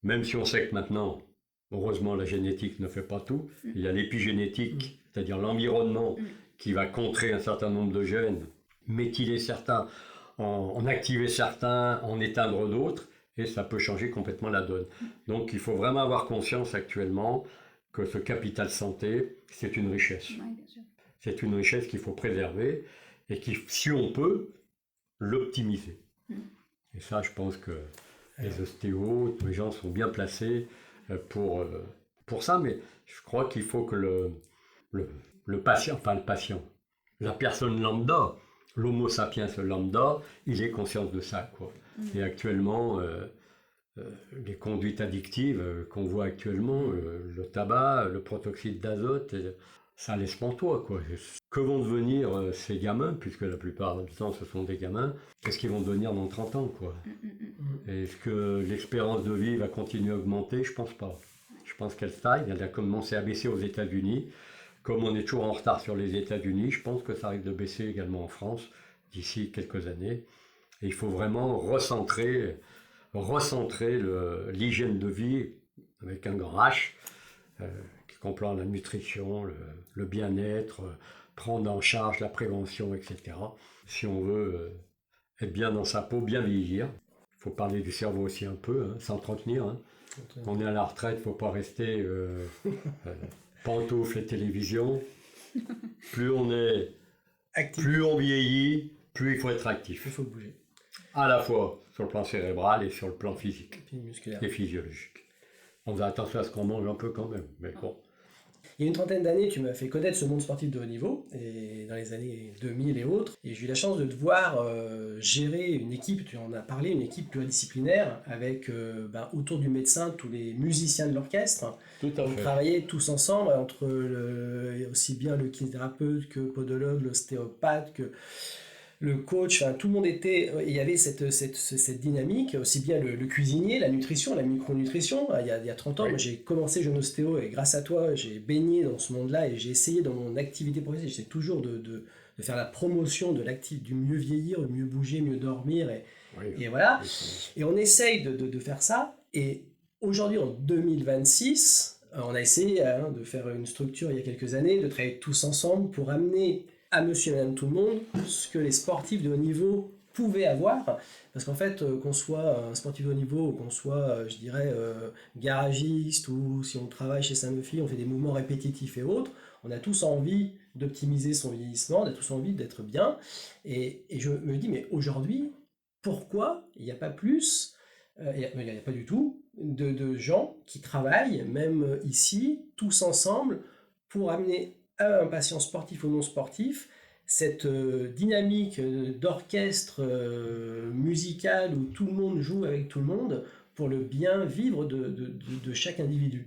Même si on sait que maintenant, heureusement, la génétique ne fait pas tout. Il y a l'épigénétique, c'est-à-dire l'environnement qui va contrer un certain nombre de gènes, méthyler certains, en activer certains, en éteindre d'autres, et ça peut changer complètement la donne. Donc il faut vraiment avoir conscience actuellement que ce capital santé, c'est une richesse. Oui, bien sûr. C'est une richesse qu'il faut préserver et qui, si on peut, l'optimiser. Et ça, je pense que les ostéos, tous les gens sont bien placés pour ça, mais je crois qu'il faut que le patient, la personne lambda, l'homo sapiens lambda, il ait conscience de ça, quoi. Et actuellement, les conduites addictives qu'on voit actuellement, le tabac, le protoxyde d'azote, ça laisse pantois, quoi. Que vont devenir ces gamins, puisque la plupart du temps ce sont des gamins, qu'est-ce qu'ils vont devenir dans 30 ans, quoi. Est-ce que l'espérance de vie va continuer à augmenter? Je pense pas. Je pense qu'elle stagne, elle a commencé à baisser aux États-Unis. Comme on est toujours en retard sur les États-Unis, je pense que ça risque de baisser également en France d'ici quelques années. Et il faut vraiment recentrer l'hygiène de vie avec un grand H, qui comprend la nutrition, le bien-être, prendre en charge la prévention, etc. Si on veut être bien dans sa peau, bien vieillir. Il faut parler du cerveau aussi un peu, hein, s'entretenir. Hein. On est à la retraite, il ne faut pas rester pantoufles et télévision. Plus on est actif, plus on vieillit, plus il faut être actif. Il faut bouger. À la fois sur le plan cérébral et sur le plan physique et physiologique. On faisait attention à ce qu'on mange un peu quand même, mais bon. Il y a une trentaine d'années, tu m'as fait connaître ce monde sportif de haut niveau, et dans les années 2000 et autres, et j'ai eu la chance de te voir gérer une équipe, tu en as parlé, une équipe pluridisciplinaire, avec autour du médecin tous les musiciens de l'orchestre. Tout à fait. On travaillait tous ensemble, entre aussi bien le kinésithérapeute que le podologue, l'ostéopathe, que le coach, enfin, tout le monde était, il y avait cette dynamique, aussi bien le cuisinier, la nutrition, la micronutrition. Il y a 30 ans, moi, j'ai commencé jeune ostéo et grâce à toi, j'ai baigné dans ce monde-là et j'ai essayé dans mon activité professionnelle, j'essaie toujours de faire la promotion du mieux vieillir, de mieux bouger, mieux dormir. Et voilà. Et on essaye de faire ça. Et aujourd'hui, en 2026, on a essayé de faire une structure il y a quelques années, de travailler tous ensemble pour amener à monsieur et madame tout le monde ce que les sportifs de haut niveau pouvaient avoir, parce qu'en fait qu'on soit un sportif de haut niveau ou qu'on soit je dirais garagiste ou si on travaille chez Sanofi, on fait des mouvements répétitifs et autres, on a tous envie d'optimiser son vieillissement, on a tous envie d'être bien et je me dis mais aujourd'hui pourquoi il n'y a pas plus il n'y a pas du tout de gens qui travaillent même ici tous ensemble pour amener à un patient sportif ou non sportif, cette dynamique d'orchestre musical où tout le monde joue avec tout le monde pour le bien vivre de chaque individu.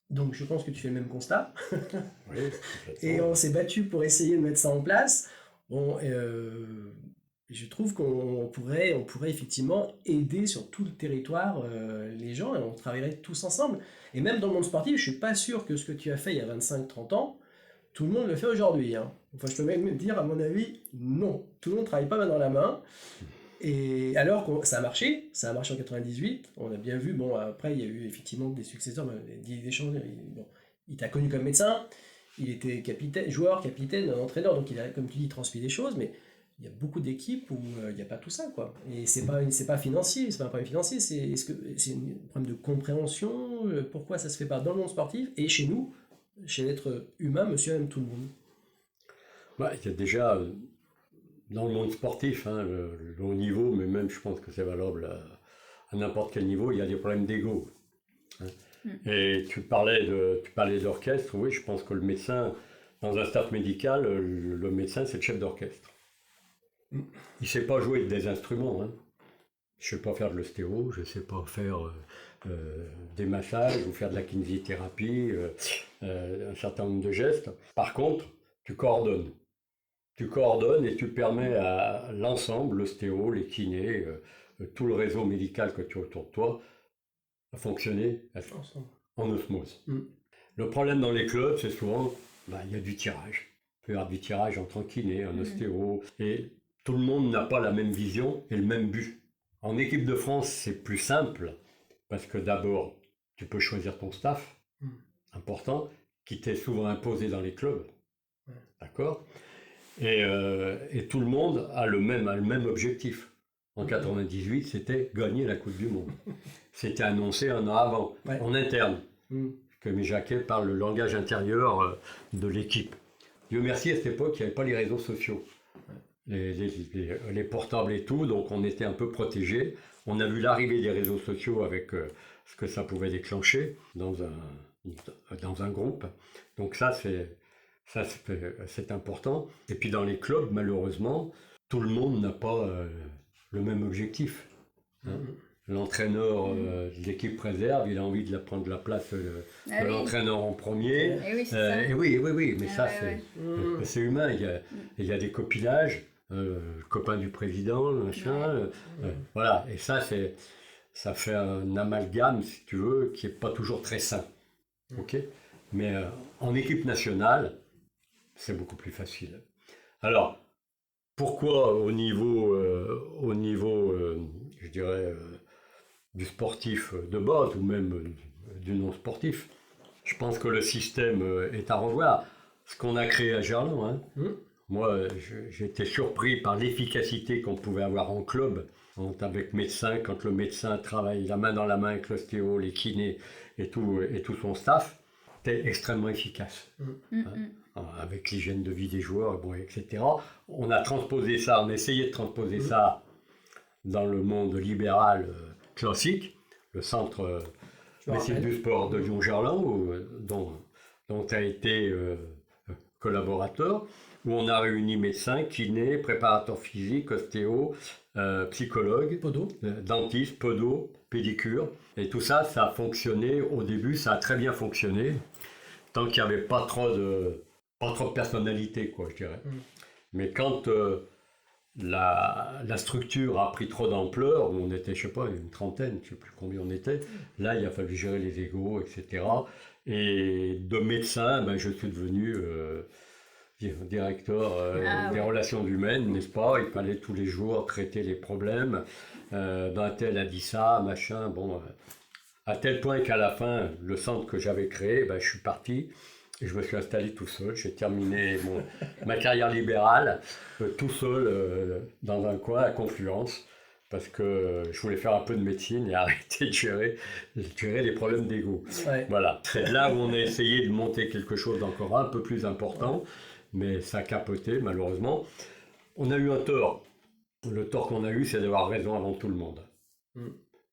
Donc je pense que tu fais le même constat. Oui, et on s'est battu pour essayer de mettre ça en place. Bon, je trouve qu'on pourrait effectivement aider sur tout le territoire les gens et on travaillerait tous ensemble. Et même dans le monde sportif, je ne suis pas sûr que ce que tu as fait il y a 25-30 ans Tout le monde le fait aujourd'hui. Hein. Enfin, je peux même dire, à mon avis, non. Tout le monde travaille pas main dans la main. Et alors que ça a marché en 98. On a bien vu, bon, après, il y a eu effectivement des successeurs. Didier Deschamps, il t'a connu comme médecin. Il était capitaine, joueur, capitaine, entraîneur. Donc, il a, comme tu dis, transmis des choses. Mais il y a beaucoup d'équipes où il n'y a pas tout ça, quoi. Et c'est pas financier, c'est pas un problème financier, c'est un problème de compréhension, pourquoi ça se fait pas dans le monde sportif et chez nous, chez l'être humain, monsieur aime tout le monde. Ouais, il y a déjà dans le monde sportif, hein, le haut niveau, mais même je pense que c'est valable à n'importe quel niveau, il y a des problèmes d'ego. Hein. Et tu parlais d'orchestre, oui, je pense que le médecin, dans un staff médical, le médecin c'est le chef d'orchestre. Il ne sait pas jouer des instruments. Hein. Je ne sais pas faire de l'ostéo, je ne sais pas faire des massages ou faire de la kinésithérapie, un certain nombre de gestes. Par contre, tu coordonnes. Tu coordonnes et tu permets à l'ensemble, l'ostéo, les kinés, tout le réseau médical que tu as autour de toi, à fonctionner en osmose. Le problème dans les clubs, c'est souvent, il y a du tirage. Il peut y avoir du tirage entre un kiné, un ostéo, et tout le monde n'a pas la même vision et le même but. En équipe de France, c'est plus simple, parce que d'abord, tu peux choisir ton staff, important, qui t'est souvent imposé dans les clubs. D'accord ? Et tout le monde a le même objectif. En 98, c'était gagner la Coupe du Monde. C'était annoncé un an avant, en interne. Que Jacquet parle le langage intérieur de l'équipe. Dieu merci, à cette époque, il n'y avait pas les réseaux sociaux. Les portables et tout, donc on était un peu protégés. On a vu l'arrivée des réseaux sociaux avec ce que ça pouvait déclencher dans un groupe. Donc ça, c'est important. Et puis dans les clubs, malheureusement, tout le monde n'a pas le même objectif. Hein. L'entraîneur de l'équipe réserve, il a envie de prendre la place de l'entraîneur en premier. Et oui, c'est ça. Et oui, mais ça, c'est humain. Il y a des copilages, copain du président, machin. Voilà, et ça fait un amalgame, si tu veux, qui n'est pas toujours très sain. Ok ? Mais en équipe nationale, c'est beaucoup plus facile. Alors, pourquoi au niveau je dirais, du sportif de base ou même du non-sportif, je pense que le système est à revoir. Ce qu'on a créé à Gerland, hein. Moi, j'étais surpris par l'efficacité qu'on pouvait avoir en club, avec médecin, quand le médecin travaille la main dans la main avec l'ostéo, les kinés et tout son staff, c'était extrêmement efficace. Hein, avec l'hygiène de vie des joueurs, etc. On a transposé ça, on a essayé de transposer ça dans le monde libéral classique, le centre médecine du sport de Lyon-Gerland, dont tu as été collaborateur, où on a réuni médecins, kinés, préparateurs physiques, ostéo, psychologues, dentistes, podo, pédicure. Et tout ça, ça a fonctionné au début, ça a très bien fonctionné, tant qu'il n'y avait pas trop de personnalité, quoi, je dirais. Mais quand la structure a pris trop d'ampleur, on était, je sais pas, une trentaine, je sais plus combien on était, là il a fallu gérer les égos, etc. Et de médecin, je suis devenu directeur des relations humaines, n'est-ce pas? Il fallait tous les jours traiter les problèmes, d'un tel a dit ça, machin, à tel point qu'à la fin, le centre que j'avais créé, je suis parti. Et je me suis installé tout seul, j'ai terminé ma carrière libérale tout seul dans un coin à Confluence parce que je voulais faire un peu de médecine et arrêter de gérer les problèmes d'ego. Voilà, c'est là où on a essayé de monter quelque chose d'encore un peu plus important, mais ça a capoté malheureusement. On a eu un tort. Le tort qu'on a eu, c'est d'avoir raison avant tout le monde.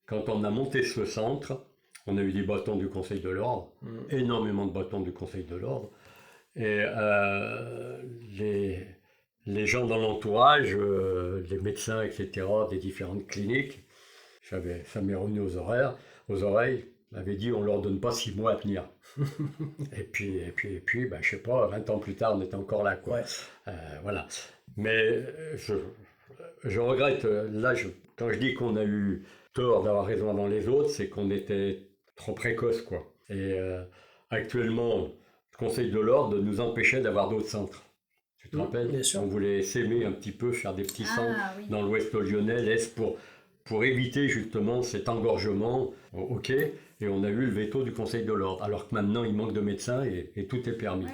Quand on a monté ce centre, on a eu des bâtons du Conseil de l'Ordre, énormément de bâtons du Conseil de l'Ordre. Et les gens dans l'entourage, les médecins, etc., des différentes cliniques, ça m'est revenu aux oreilles, m'avaient dit on ne leur donne pas 6 mois à tenir. et puis, je sais pas, 20 ans plus tard, on était encore là, quoi. Voilà. Mais je regrette, là, quand je dis qu'on a eu tort d'avoir raison avant les autres, c'est qu'on était trop précoce, quoi. Et actuellement, Conseil de l'ordre nous empêchait d'avoir d'autres centres. Tu te rappelles? Bien sûr. On voulait s'aimer un petit peu, faire des petits centres Oui. dans l'ouest lyonnais, l'est, pour éviter justement cet engorgement au quai. Et on a eu le veto du Conseil de l'ordre. Alors que maintenant, il manque de médecins et tout est permis. Ouais.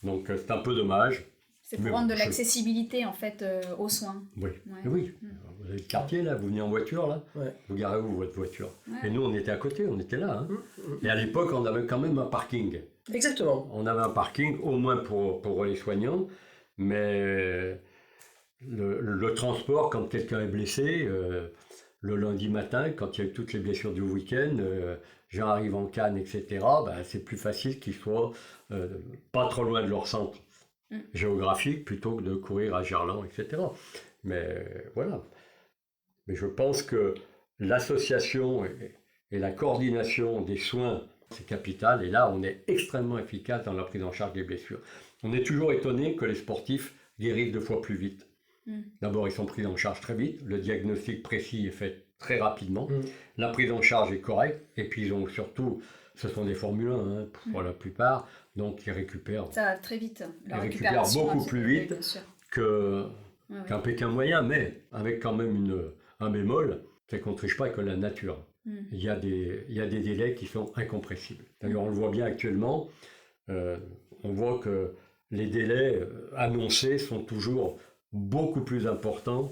Donc c'est un peu dommage. C'est pour Mais rendre bon, de l'accessibilité en fait aux soins. Oui, Ouais. oui. Vous avez le quartier là, vous venez en voiture là, Ouais. vous garez où votre voiture? Ouais. Et nous on était à côté, on était là. Hein. Et à l'époque on avait quand même un parking. Exactement. On avait un parking au moins pour les soignants, mais le transport quand quelqu'un est blessé, le lundi matin, quand il y a eu toutes les blessures du week-end, gens arrivent en Cannes, etc., ben, c'est plus facile qu'ils soient pas trop loin de leur centre géographique plutôt que de courir à Gerland, etc. Mais voilà. Mais je pense que l'association et la coordination des soins, c'est capital. Et là, on est extrêmement efficace dans la prise en charge des blessures. On est toujours étonné que les sportifs guérissent 2 fois plus vite. D'abord, ils sont pris en charge très vite. Le diagnostic précis est fait très rapidement. La prise en charge est correcte. Et puis, ils ont surtout, ce sont des Formule 1 pour la plupart, donc ils récupèrent. Ça va très vite. Ils récupèrent beaucoup plus vite qu'un Pékin moyen, mais avec quand même un bémol, c'est qu'on ne triche pas avec la nature. Il y a des délais qui sont incompressibles. D'ailleurs, on le voit bien actuellement. On voit que les délais annoncés sont toujours beaucoup plus importants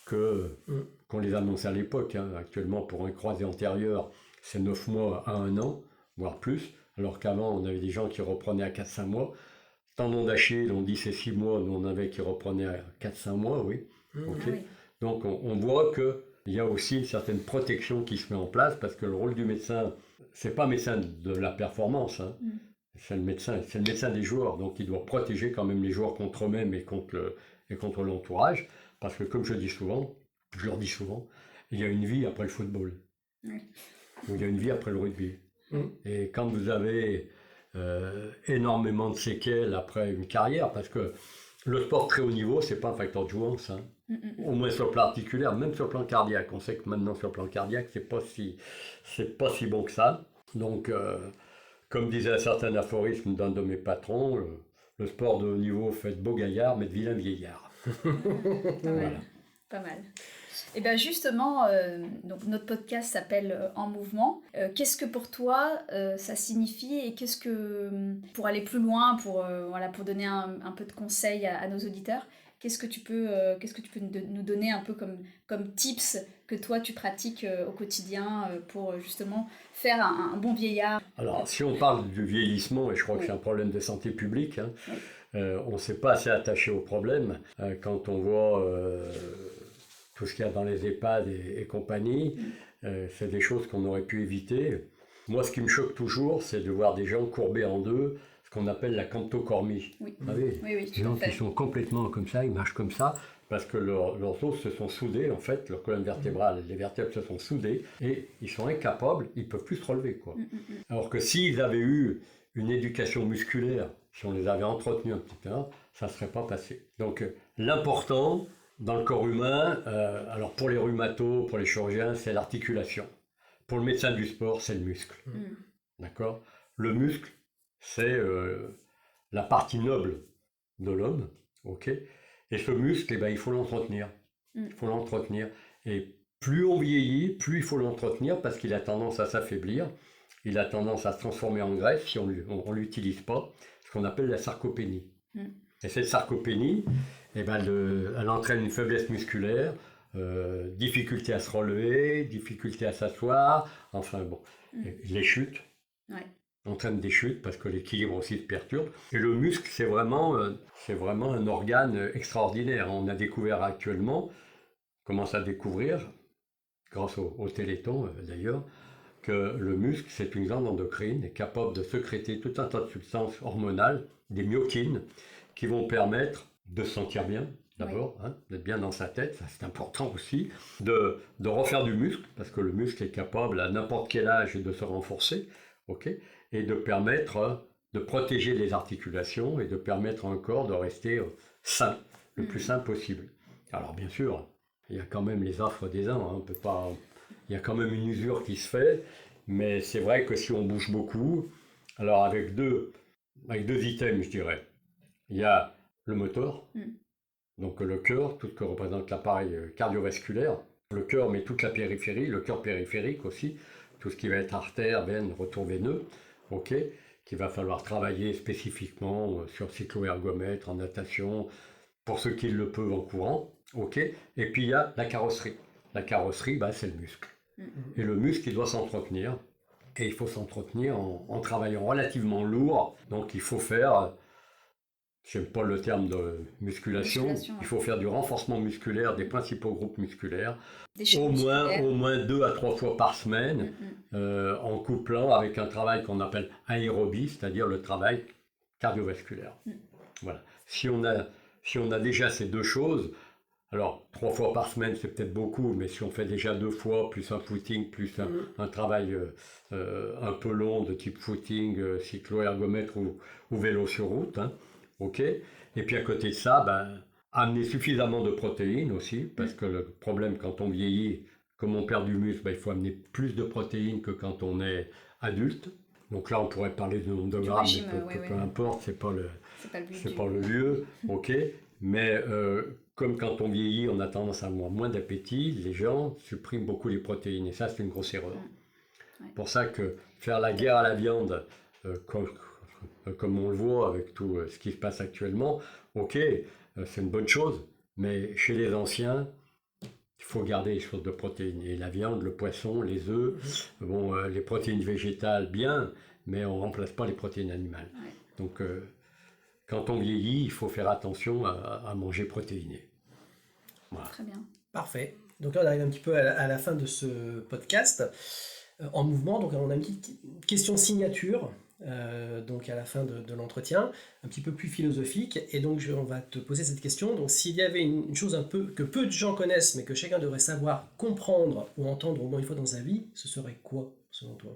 qu'on les annonçait à l'époque. Hein. Actuellement, pour un croisé antérieur, c'est 9 mois à 1 an, voire plus, alors qu'avant, on avait des gens qui reprenaient à 4-5 mois. Tendon d'Achille, on dit c'est 6 mois, nous on avait qui reprenaient à 4-5 mois, oui. Okay. Oui. Donc on voit qu'il y a aussi une certaine protection qui se met en place, parce que le rôle du médecin, c'est pas médecin de la performance, hein. C'est le médecin des joueurs, donc il doit protéger quand même les joueurs contre eux-mêmes et contre l'entourage, parce que comme je leur dis souvent, il y a une vie après le football. Oui. Il y a une vie après le rugby. Et quand vous avez énormément de séquelles après une carrière, parce que le sport très haut niveau, c'est pas un facteur de jouance, hein. Au moins sur le plan articulaire, même sur le plan cardiaque. On sait que maintenant sur le plan cardiaque, c'est pas si bon que ça. Donc, comme disait un certain aphorisme d'un de mes patrons, le sport de haut niveau fait de beaux gaillards, mais de vilains vieillards. Voilà. Pas mal. Et bien justement, donc notre podcast s'appelle En Mouvement. Qu'est-ce que pour toi ça signifie et qu'est-ce que, pour aller plus loin, pour donner un peu de conseils à nos auditeurs, qu'est-ce que tu peux nous donner un peu comme tips que toi tu pratiques au quotidien pour justement faire un bon vieillard? Alors si on parle du vieillissement, et je crois que c'est un problème de santé publique, hein, on ne s'est pas assez attaché au problème. Quand on voit tout ce qu'il y a dans les EHPAD et compagnie, c'est des choses qu'on aurait pu éviter. Moi, ce qui me choque toujours, c'est de voir des gens courbés en deux, ce qu'on appelle la cantocormie. Oui. Vous savez, Oui, des gens qui sont complètement comme ça, ils marchent comme ça, parce que leurs os se sont soudés, en fait, leur colonne vertébrale, les vertèbres se sont soudées, et ils sont incapables, ils ne peuvent plus se relever, quoi. Alors que s'ils avaient eu une éducation musculaire, si on les avait entretenus un petit peu, ça ne serait pas passé. Donc, l'important dans le corps humain, alors pour les rhumatos, pour les chirurgiens, c'est l'articulation. Pour le médecin du sport, c'est le muscle. D'accord ? Le muscle, c'est la partie noble de l'homme, ok ? Et ce muscle, il faut l'entretenir. Il faut l'entretenir. Et plus on vieillit, plus il faut l'entretenir parce qu'il a tendance à s'affaiblir. Il a tendance à se transformer en graisse si on ne l'utilise pas, ce qu'on appelle la sarcopénie. Et cette sarcopénie, elle entraîne une faiblesse musculaire, difficulté à se relever, difficulté à s'asseoir, enfin bon, les chutes entraînent des chutes parce que l'équilibre aussi se perturbe. Et le muscle, c'est vraiment un organe extraordinaire. On a découvert actuellement, on commence à découvrir, grâce au Téléthon d'ailleurs, que le muscle, c'est une glande endocrine, est capable de sécréter tout un tas de substances hormonales, des myokines, qui vont permettre de se sentir bien, d'abord, d'être bien dans sa tête, ça c'est important aussi, de refaire du muscle, parce que le muscle est capable à n'importe quel âge de se renforcer, et de permettre de protéger les articulations et de permettre à un corps de rester sain, le plus sain possible. Alors bien sûr, il y a quand même les affres des uns, on peut pas... Il y a quand même une usure qui se fait, mais c'est vrai que si on bouge beaucoup, alors avec deux avec 2 items, je dirais. Il y a le moteur, donc le cœur, tout ce que représente l'appareil cardiovasculaire, le cœur, mais toute la périphérie, le cœur périphérique aussi, tout ce qui va être artère, veine, retour veineux, ok, qu'il va falloir travailler spécifiquement sur cyclo-ergomètre, en natation, pour ceux qui le peuvent en courant, ok. Et puis il y a la carrosserie. La carrosserie, bah, c'est le muscle. Et le muscle, il doit s'entretenir. Et il faut s'entretenir en travaillant relativement lourd. Donc il faut faire, j'aime pas le terme de musculation, il faut faire du renforcement musculaire des principaux groupes musculaires, au moins 2 à 3 fois par semaine, en couplant avec un travail qu'on appelle aérobie, c'est-à-dire le travail cardiovasculaire. Voilà. Si on a déjà ces 2 choses, alors 3 fois par semaine c'est peut-être beaucoup, mais si on fait déjà 2 fois, plus un footing, plus un travail un peu long de type footing, cyclo-ergomètre ou vélo sur route, hein, ok. Et puis à côté de ça, amener suffisamment de protéines aussi, parce que le problème quand on vieillit, comme on perd du muscle, il faut amener plus de protéines que quand on est adulte. Donc là on pourrait parler de nombre de grammes, mais peu importe, c'est pas le lieu, ok. Mais comme quand on vieillit, on a tendance à avoir moins d'appétit, les gens suppriment beaucoup les protéines, et ça c'est une grosse erreur. C'est pour ça que faire la guerre à la viande, comme on le voit avec tout ce qui se passe actuellement, ok, c'est une bonne chose, mais chez les anciens, il faut garder les sources de protéines. Et la viande, le poisson, les œufs, les protéines végétales, bien, mais on ne remplace pas les protéines animales. Donc, quand on vieillit, il faut faire attention à manger protéiné. Voilà. Très bien. Parfait. Donc là, on arrive un petit peu à la fin de ce podcast en mouvement. Donc, on a une petite question signature. Donc à la fin de l'entretien, un petit peu plus philosophique, et donc on va te poser cette question. Donc s'il y avait une chose un peu que peu de gens connaissent, mais que chacun devrait savoir, comprendre ou entendre au moins une fois dans sa vie, ce serait quoi selon toi?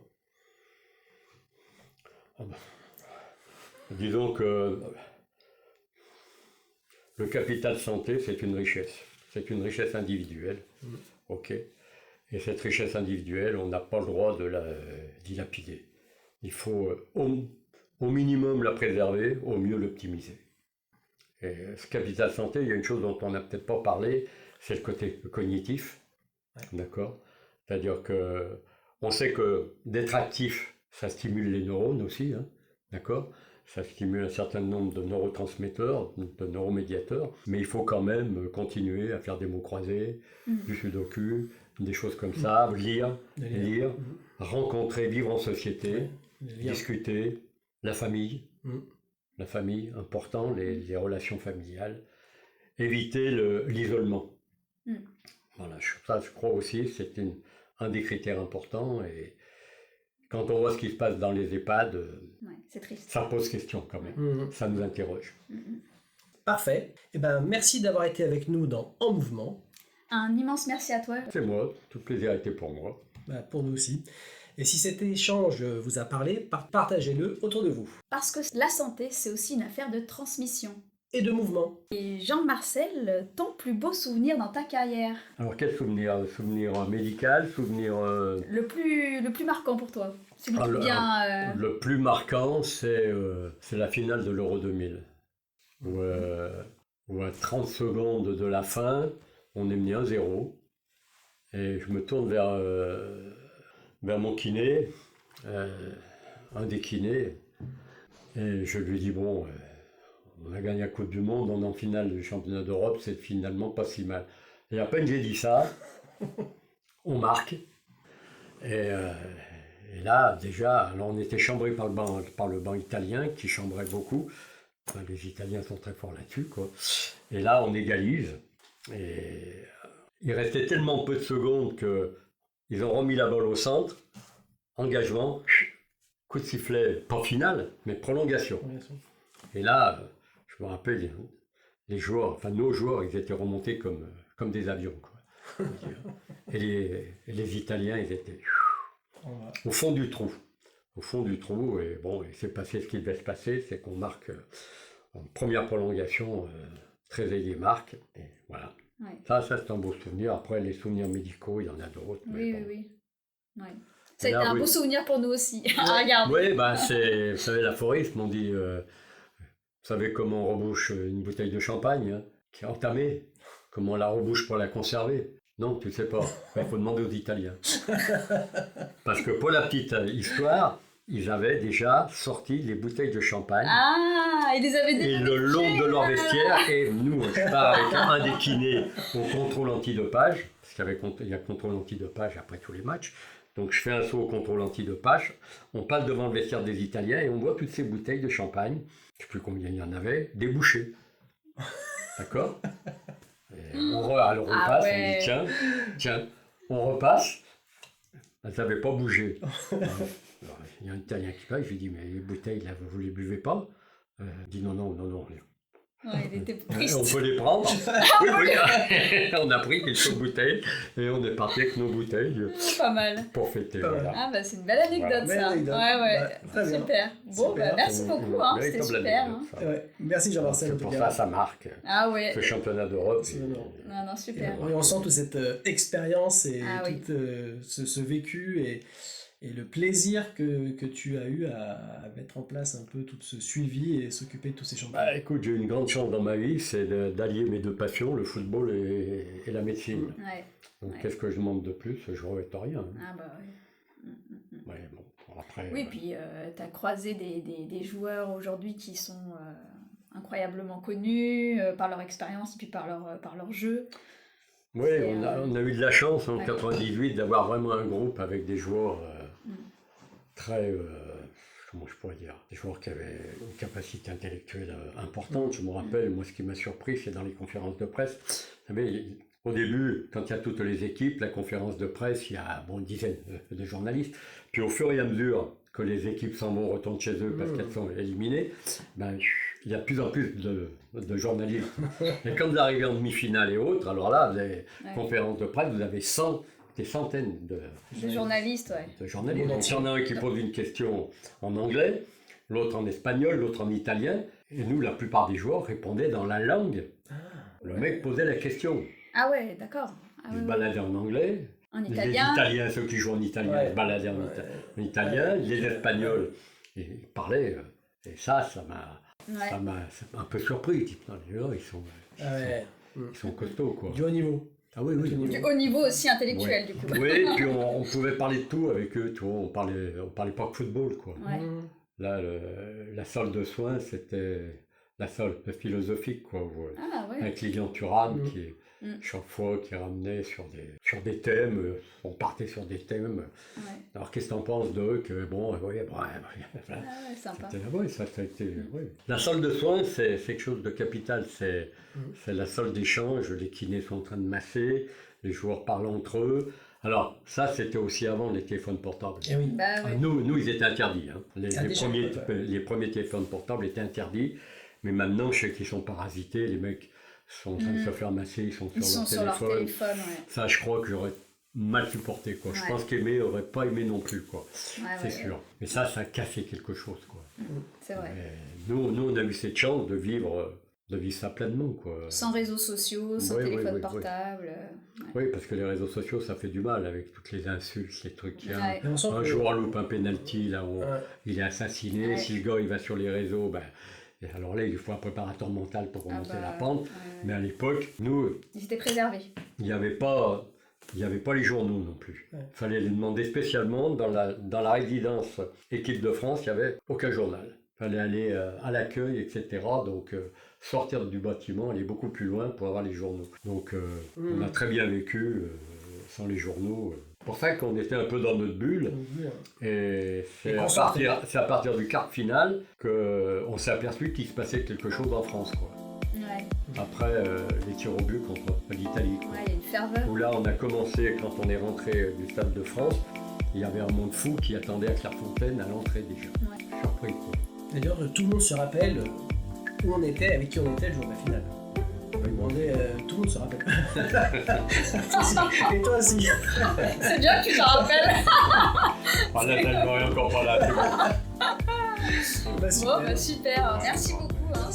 Disons que le capital santé, c'est une richesse individuelle, ok. Et cette richesse individuelle, on n'a pas le droit de la dilapider. Il faut au minimum la préserver, au mieux l'optimiser. Et ce capital santé, il y a une chose dont on n'a peut-être pas parlé, c'est le côté cognitif, d'accord. C'est-à-dire que on sait que d'être actif, ça stimule les neurones aussi, hein, d'accord. Ça stimule un certain nombre de neurotransmetteurs, de neuromédiateurs, mais il faut quand même continuer à faire des mots croisés, du sudoku, des choses comme ça, lire, rencontrer, vivre en société, discuter, la famille, important, les relations familiales, éviter l'isolement. Voilà, ça je crois aussi, c'est un des critères importants, et quand on voit ce qui se passe dans les EHPAD, c'est triste. Ça pose question quand même, ça nous interroge. Parfait, et merci d'avoir été avec nous dans En Mouvement. Un immense merci à toi. C'est moi, tout plaisir a été pour moi. Pour nous aussi. Et si cet échange vous a parlé, partagez-le autour de vous. Parce que la santé, c'est aussi une affaire de transmission. Et de mouvement. Et Jean-Marcel, ton plus beau souvenir dans ta carrière? Alors quel souvenir? Souvenir médical, souvenir... Le plus marquant pour toi? Le plus marquant, c'est la finale de l'Euro 2000. Où à 30 secondes de la fin, on est mené 1-0. Et je me tourne vers mon kiné, un des kinés, et je lui dis, bon, on a gagné la Coupe du Monde, on est en finale du championnat d'Europe, c'est finalement pas si mal. Et à peine j'ai dit ça, on marque. Et là, déjà, alors on était chambré par le banc italien, qui chambrait beaucoup. Enfin, les Italiens sont très forts là-dessus, quoi. Et là, on égalise. Et il restait tellement peu de secondes qu'ils ont remis la balle au centre. Engagement, coup de sifflet, pas final, mais prolongation. Et là, je me rappelle, les joueurs, enfin nos joueurs, ils étaient remontés comme des avions, quoi. Et les Italiens, ils étaient au fond du trou. Au fond du trou, et bon, il s'est passé ce qui devait se passer, c'est qu'on marque en première prolongation, Trezeguet marque, et voilà. Ça c'est un beau souvenir. Après, les souvenirs médicaux, il y en a d'autres. Oui. Ouais. Ça a été Là, un oui. beau souvenir pour nous aussi. Regarde. Oui, bah c'est, vous savez, l'aphorisme, on dit, vous savez comment on rebouche une bouteille de champagne hein, qui est entamée, comment on la rebouche pour la conserver? Non, tu ne sais pas, il faut demander aux Italiens. Parce que pour la petite histoire, ils avaient déjà sorti les bouteilles de champagne. Ah, ils les avaient Et déjà le long mixées. de leur vestiaire, et nous, je pars avec un des kinés au contrôle antidopage, parce qu'il y a contrôle antidopage après tous les matchs. Donc je fais un saut au contrôle antidopage, on passe devant le vestiaire des Italiens et on voit toutes ces bouteilles de champagne, je ne sais plus combien il y en avait, débouchées. D'accord? Et alors on Ah passe, ouais. on dit tiens, on repasse, elles n'avaient pas bougé. Alors, il y a un Italien qui passe, je lui dis mais les bouteilles là, vous les buvez pas? Il dit non. Ouais, il était On triste. peut les prendre. Oui. On a pris quelques bouteilles et on est parti avec nos bouteilles Pas mal. pour fêter. Pas mal. Voilà. Ah bah c'est une belle anecdote Belle ça. anecdote. Ouais. Bah, très bien. Super. Bon, Super. bah merci beaucoup, hein. C'était Véritable super. Hein. anecdote, ça. Ouais. Merci Jean-Marcel. en C'est tout pour cas. ça marque. Ah ouais. Ce championnat d'Europe. C'est vraiment- Non, super. Et on sent toute cette expérience et Ah oui. tout ce vécu et le plaisir que tu as eu à mettre en place un peu tout ce suivi et s'occuper de tous ces championnats. Bah, écoute, j'ai eu une grande chance dans ma vie, c'est d'allier mes deux passions, le football et la médecine. Ouais. Donc Ouais. qu'est-ce que je demande de plus? Je ne regrette rien. Hein. Ah bah ouais. Ouais, bon, après, Oui, puis tu as croisé des joueurs aujourd'hui qui sont incroyablement connus par leur expérience et puis par leur jeu. oui, c'est, on a eu de la chance en ouais. 98 d'avoir vraiment un groupe avec des joueurs très, comment je pourrais dire, des joueurs qui avaient une capacité intellectuelle importante. Je me rappelle, moi ce qui m'a surpris, c'est dans les conférences de presse. Vous savez, au début, quand il y a toutes les équipes, la conférence de presse, il y a une dizaine de journalistes. Puis au fur et à mesure que les équipes s'en vont, retournent chez eux parce qu'elles sont éliminées, ben, il y a de plus en plus de journalistes. Et quand vous arrivez en demi-finale et autres, alors là, les conférences de presse, vous avez des centaines Des journalistes, ouais. de journalistes. Donc, il y en a un qui pose une question en anglais, l'autre en espagnol, l'autre en italien. Et nous, la plupart des joueurs répondaient dans la langue. Le mec posait la question. Ah ouais, d'accord. Ah, Ils ouais, se ouais. baladaient en anglais. En Les italien. Italiens, ceux qui jouent en italien, Ouais. ils se baladaient en italien. Les Espagnols, ils parlaient. Et ça m'a Ouais. un peu surpris. Je dis, putain, les gars, Ah ouais. ils sont costauds, quoi. Du haut niveau. Ah oui, oui. Du Du haut niveau aussi intellectuel, Ouais. du coup. Oui, puis on pouvait parler de tout avec eux, tu vois, on parlait pas que football, quoi. Ouais. Là, la salle de soins, c'était la salle philosophique, quoi, Ah ouais. avec Lilian Thuram, Mm. qui, Mm. chaque fois, qui ramenait sur des thèmes, on partait sur des thèmes. Ouais. Alors, qu'est-ce que t'en penses d'eux? Que bon, ouais, voilà. Ah ouais, sympa. Ouais, ça a été, ouais. La salle de soins, c'est quelque chose de capital. C'est la salle d'échange. Les kinés sont en train de masser, les joueurs parlent entre eux. Alors, ça, c'était aussi avant les téléphones portables. Eh oui. Bah ouais. Nous, ils étaient interdits. Hein. Ah, déjà, Les premiers téléphones portables étaient interdits. Mais maintenant, je sais qu'ils sont parasités. Les mecs sont en train de se faire masser, ils sont Ils sur sont leur sur leur téléphone. téléphone, ouais. Ça, je crois que j'aurais mal supporté, quoi. Ouais. Je pense qu'Aimé n'aurait pas aimé non plus, quoi. Ouais, C'est ouais, sûr. Mais ça a cassé quelque chose, quoi. C'est vrai. Et nous, on a eu cette chance de vivre ça pleinement, quoi. Sans réseaux sociaux, sans Ouais, téléphone ouais. portable. Oui, parce que les réseaux sociaux, ça fait du mal avec toutes les insultes, les trucs qu'il y a. Ouais. Et on sent Un que- joueur loupe un penalty, là, Ouais. il est assassiné. Ouais. Si le gars il va sur les réseaux, ben, et alors là, il faut un préparateur mental pour remonter bah, la pente. ouais. Mais à l'époque, nous, Ils étaient préservés. il n'y avait pas les journaux non plus. Ouais. Il fallait les demander spécialement dans la résidence équipe de France, il n'y avait aucun journal. Il fallait aller à l'accueil, etc. Donc sortir du bâtiment, aller beaucoup plus loin pour avoir les journaux. Donc on a très bien vécu sans les journaux. C'est pour ça qu'on était un peu dans notre bulle. Et c'est Et à, qu'on sortait. partir, à partir du quart final qu'on s'est aperçu qu'il se passait quelque chose en France, quoi. Ouais. Après les tirs au but contre l'Italie, quoi. Ouais, il y a une ferveur. Où là, on a commencé, quand on est rentré du Stade de France, il y avait un monde fou qui attendait à Clairefontaine à l'entrée déjà. Ouais. Surpris, quoi. D'ailleurs, tout le monde se rappelle où on était, avec qui on était le jour de la finale. On va demander, tout le monde se rappelle. Et toi aussi. C'est bien que tu t'en rappelles. Ah là, tellement, il est encore pas là, c'est bon. Bah, super. Bon, bah super. Merci beaucoup. Hein.